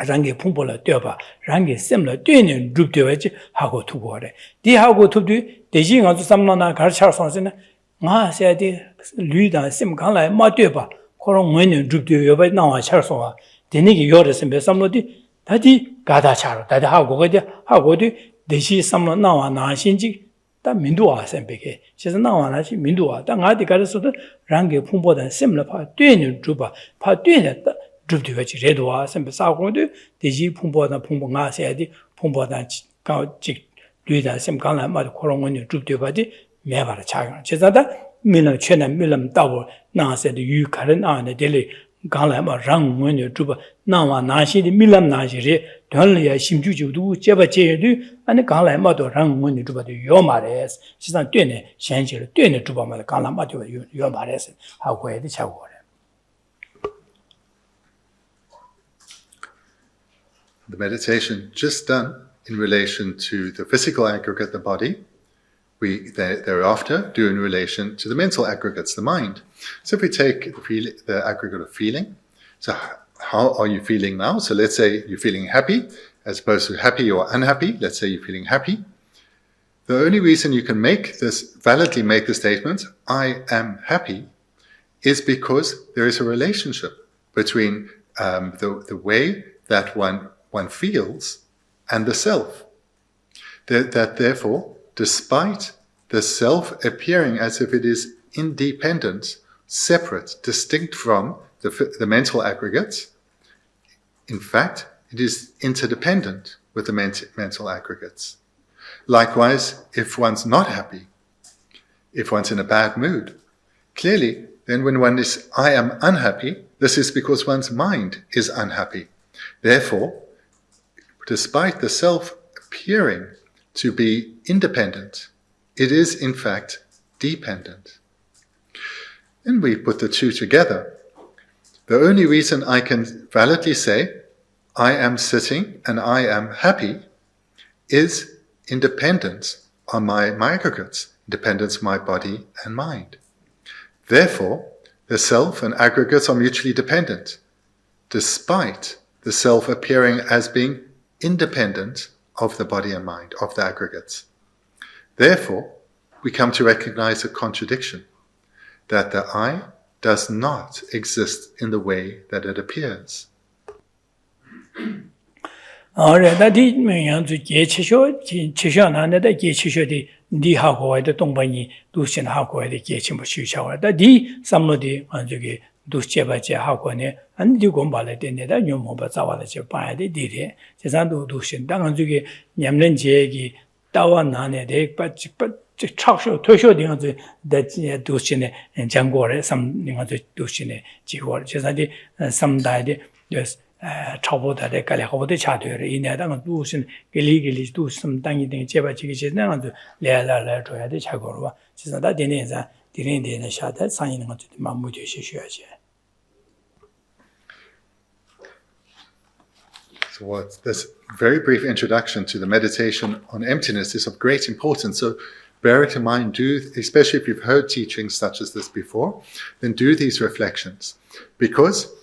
랑게 풍보라 떼봐 랑게 셈라 떼는 줍되어지 하고 두고래 디 하고 두디 대신 가서 삼나나 가르쳐서는 나세디 류다 셈 간라 마 떼봐 그런 뭐는 줍되어 봐 나와 쳐서 되니게 요래서 몇 삼로디 다디 가다 차로 다디 하고 거디 하고디 대시 삼나 나와 나신지 다 민도와 셈베게 그래서 나와나시 민도와 다 나디 가르쳐서 랑게 풍보다 셈라 파 떼는 줍봐 파 떼는 줍디가지 레도와 셈베 사고도 대지 풍보다 풍보가 세야디 풍보다 가직 류다 셈 간라 마 그런 거는 줍디가지 매바라 차가 제자다 밀은 최나 밀음 따고 나세도 유카른 안에 될리 간라 마 랑원이 줍 나와 나시디 밀음 나시리 돌려야 심주주도 제바제도 아니 간라 마도 랑원이 줍도 요마레스 시상 되네 현실을 되네 줍마다 간라 마도 요마레스 하고 해야 돼 차고 The meditation just done in relation to the physical aggregate, the body, we thereafter do in relation to the mental aggregates, the mind. So if we take the aggregate of feeling, so how are you feeling now? So let's say you're feeling happy, as opposed to happy or unhappy. Let's say you're feeling happy. The only reason you can validly make the statement, I am happy, is because there is a relationship between the way that one feels and the self. That therefore, despite the self appearing as if it is independent, separate, distinct from the mental aggregates, in fact, it is interdependent with the mental aggregates. Likewise, if one's not happy, if one's in a bad mood, clearly, then when one is, I am unhappy, this is because one's mind is unhappy. Therefore, despite the self appearing to be independent, it is in fact dependent. And we put the two together. The only reason I can validly say, I am sitting and I am happy, is independence on my aggregates, independence of my body and mind. Therefore, the self and aggregates are mutually dependent, despite the self appearing as being independent of the body and mind, of the aggregates. Therefore, we come to recognize a contradiction, that the I does not exist in the way that it appears. 두셰바제 하고네 안디 공부할 때내다 녀모바 자와다제 봐야돼 디데 제산도 두신 당은 저기 냠는 제기 따와 나네 대빠직빠 talk show, talk show that do shine and Jangore, some do shine, Jigor, just some died, just trouble that they call over the chatter in the do illegally do some tiny thing, Jeba Chiki, now to Lea to the Chagorwa. Just that dinner, the Indian shot that signing to the Mamuji Shishia. So what this very brief introduction to the meditation on emptiness is of great importance. So bear it in mind, especially if you've heard teachings such as this before, then do these reflections, because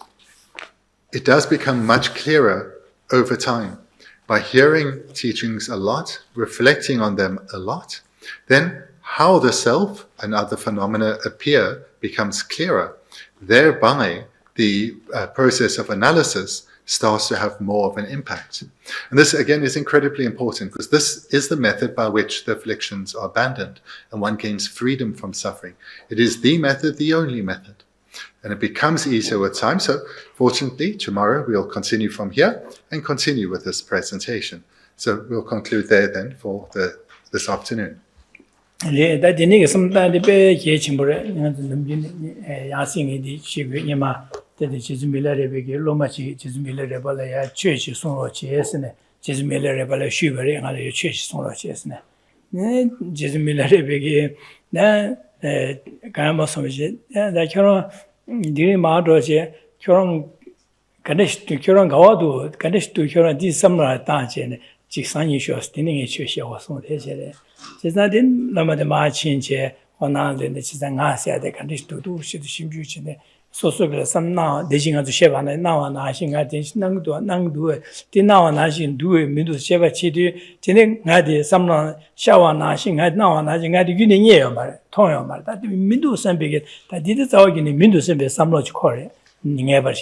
it does become much clearer over time. By hearing teachings a lot, reflecting on them a lot, then how the self and other phenomena appear becomes clearer. Thereby, the process of analysis starts to have more of an impact. And this, again, is incredibly important, because this is the method by which the afflictions are abandoned and one gains freedom from suffering. It is the method, the only method. And it becomes easier with time. So fortunately, tomorrow we'll continue from here and continue with this presentation. So we'll conclude there then for this afternoon. The Jizmila Rebeki, Lomachi, Jizmila Rebala, Church, Sonro Chesne, Jizmila Rebala, Sugar, and a church, Sonro Chesne. Jizmila Rebeki, then Gamasomi, that Kuron, during Madroje, Kuron Ganesh to Kuron Gawadu, Ganesh to Kuron, this summer Tanchen, Jixan issues, dinning a church or something. She's not in Lama de Marchin, or now then the Chisangasia, the Ganesh to do, she the Shimbuchin. So some now, they sing to Sheva, now and I sing at this Nang do it. Now and I sing do it, Midu Sheva Chidu, Tining had some shower and I sing at now and I sing at the Union year, Toyama, that Midu Sambig, that did it all in the Midu Sambe, some lodge core, never.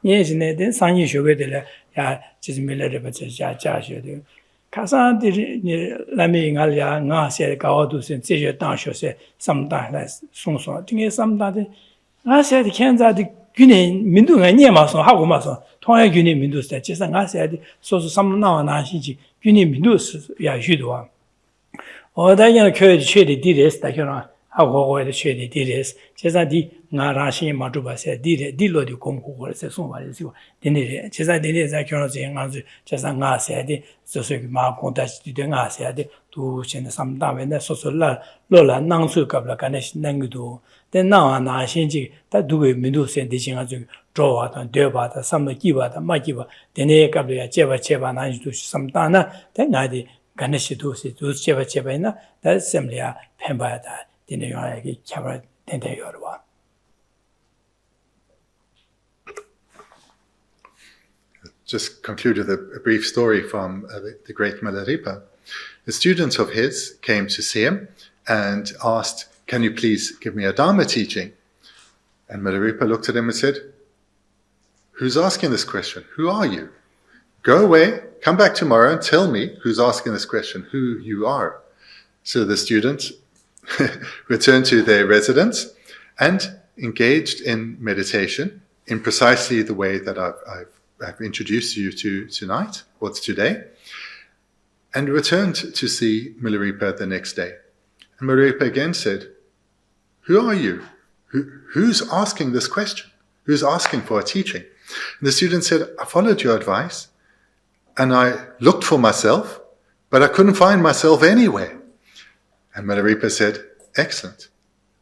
Yes, in then Sanyi Sugar de la Chismilla Rebecca. Casa did Laming Alia, Nasia, Gaudus, and Seja Dansho said, sometimes something, sometimes. I said, Kansas, the Guinea, Mindu, and Yamason, how Mason, Toya Guinea Mindus, that just I said, so some now and I see Guinea Mindus, Yashudua. Or that young courage shady did this, that you know, how the shady did this, just I did Narashi Matuba said, did the Congo, or somebody, didn't just I did it, I cannot say, just I said, so Marco touched the I said, to send some time and that's also Lola, Nansu Kabla Ganesh Nangudu. Then now and I think that do it, Mindu send the draw out and do about some giver, the Makiva, the Nekabia, Cheva, and I do some dana, then I did Ganesh do Cheva, that's simply a Pemba, then you are a camera, then they are one. Just concluded a brief story from the great Milarepa. A student of his came to see him and asked, "Can you please give me a Dharma teaching?" And Milarepa looked at him and said, "Who's asking this question? Who are you? Go away, come back tomorrow and tell me who's asking this question, who you are." So the student returned to their residence and engaged in meditation in precisely the way that I've introduced you to tonight, or today, and returned to see Milarepa the next day. And Milarepa again said, "Who are you? Who's asking this question? Who's asking for a teaching?" And the student said, "I followed your advice and I looked for myself, but I couldn't find myself anywhere." And Milarepa said, "Excellent.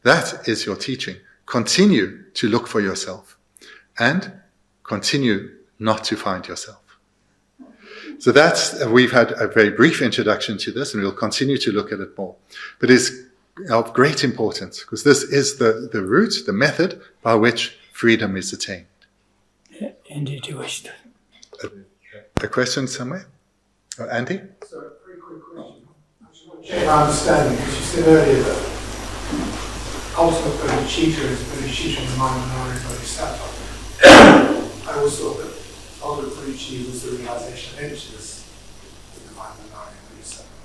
That is your teaching. Continue to look for yourself and continue not to find yourself." So we've had a very brief introduction to this, and we'll continue to look at it more. But it's of great importance, because this is the route, the method by which freedom is attained. Indeed, you wished. A question somewhere? Andy? So, a very quick question. I just want to check my understanding, because you said earlier that ultimate bodhicitta is bodhicitta in the mind of Nari Bodhisattva. I always thought that ultimate bodhicitta was the realization of emptiness in the mind of Nari Bodhisattva.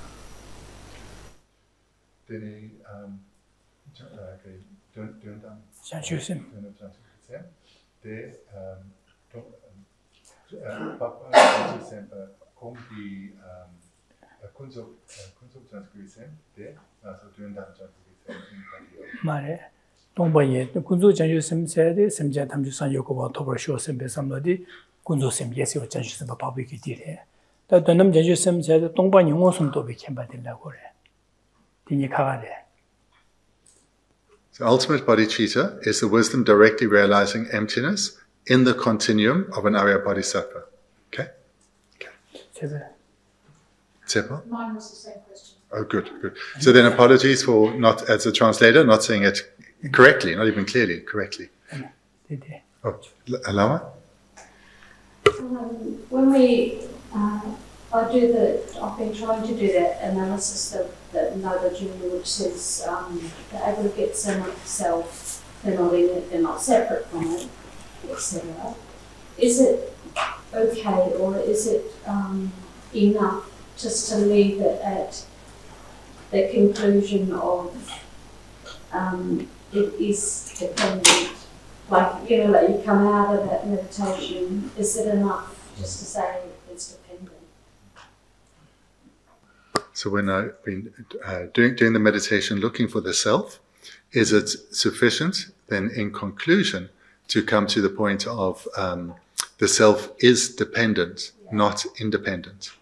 말에 동반에 군조 전주 심세의 심자 탐주선 요구와 토벌 쇼심배 삼로디 군조 심예서 전주 심 바비기 디래. 다 돈음 전주 심세의 동반 용어선도 비켄 받으려고 그래. 디니 가가래. So ultimate bodhicitta is the wisdom directly realizing emptiness in the continuum of an Arya Bodhisattva. Okay? Tsepa? Mine was the same question. Oh, good. So then apologies for not, as a translator, not saying it correctly, not even clearly, correctly. Oh, Lama? When I've been trying to do that analysis that Nagajunya, which says the aggregates are not self, they're not in it, they're not separate from it, etc. Is it okay, or is it enough just to leave it at the conclusion of it is dependent? Like you come out of that meditation, is it enough just to say it's dependent? So when I've been doing the meditation looking for the self, is it sufficient then in conclusion to come to the point of the self is dependent, not independent?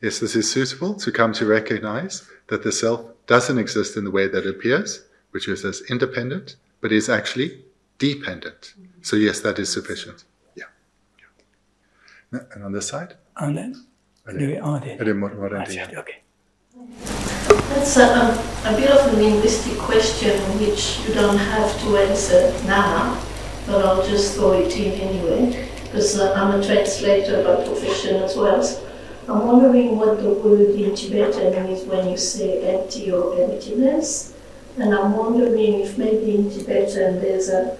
Yes, this is suitable to come to recognize that the self doesn't exist in the way that it appears, which is as independent, but is actually dependent. So yes, that is sufficient. Yeah. And on this side? And then? Okay. That's a bit of a linguistic question which you don't have to answer now, but I'll just throw it in anyway, because I'm a translator by profession as well. So I'm wondering what the word in Tibetan is when you say empty or emptiness, and I'm wondering if maybe in Tibetan there's a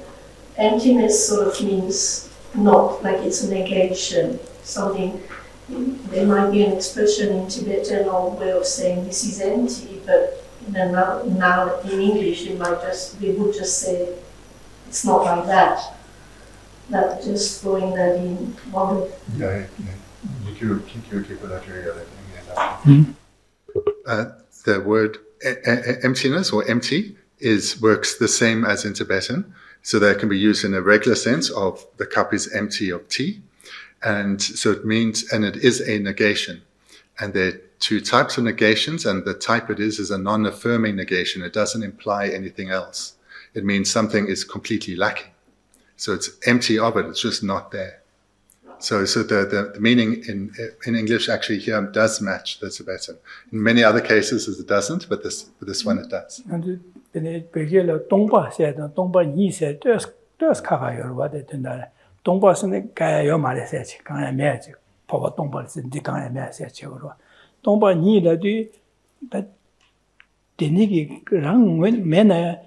emptiness sort of means not, like it's a negation, something. There might be an expression in Tibetan or way of saying this is empty, but now in English we would just say it's not like that. That just throwing that in. The word emptiness or empty works the same as in Tibetan, so that can be used in a regular sense of the cup is empty of tea. And so it means, and it is a negation. And there are two types of negations, and the type it is a non-affirming negation. It doesn't imply anything else. It means something is completely lacking. So it's empty of it, it's just not there. So the meaning in English actually here does match the Tibetan. In many other cases it doesn't, but this one it does. 동바스는 가요 말했어야지. 강에 매지. 보고 동바스 강에 매야지. 그러. 동바 니라도 데니기 랑 매나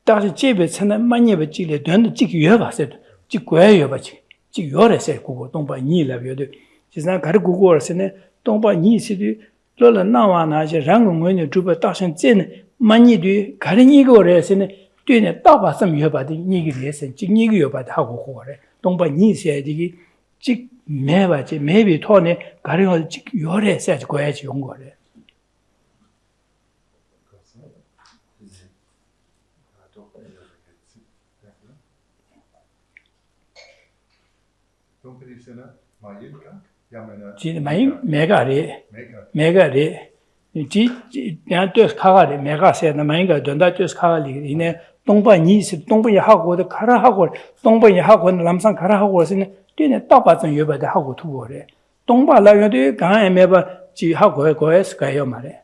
다시 집에 천에 많이 버지래. 된도 찍여 봤어요. 찍고요 봐지. 찍여래서 그거 동바 니라비도. 지난 가르 그거서네 동바 니시도 로라 나와나지 랑응원이 주버 다신 찐 많이도 가른 이거래서네 对呢，大把什么要把的你个人生，就你个要把它好好嘞。东把你些这个这没吧，这没被套呢，个人要这要嘞，才是关系用过嘞。其实每个人。 지 그냥 또 가가리 내가 세나 많이가 된다 또 가가리 이네 동반이 동반이 하고도 가라 하고 동반이 하고 남산 가라 하고 그래서 되네 따바전 여바도 하고 두고래 동바라요도 강에 매바 지 하고 거에서 가요 말에.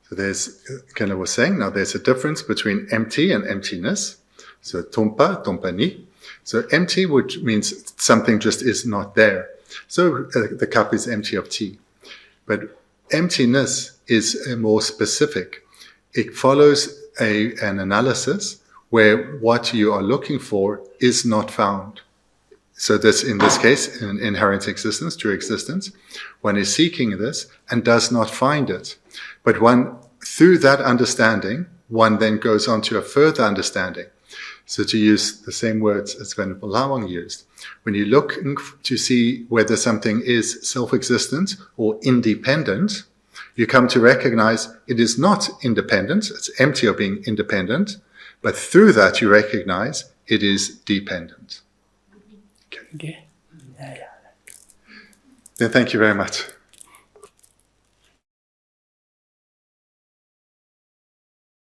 So there's kind of was saying now there's a difference between empty and emptiness. So tompa, tompani. So empty which means something just is not there. So the cup is empty of tea. But emptiness is more specific. It follows an analysis where what you are looking for is not found. So this, in this case, in inherent existence, true existence, one is seeking this and does not find it. But one, through that understanding, one then goes on to a further understanding. So to use the same words as Venerable Lobsang used, when you look to see whether something is self-existent or independent, you come to recognize it is not independent, it's empty of being independent, but through that you recognize it is dependent. Okay. Then thank you very much.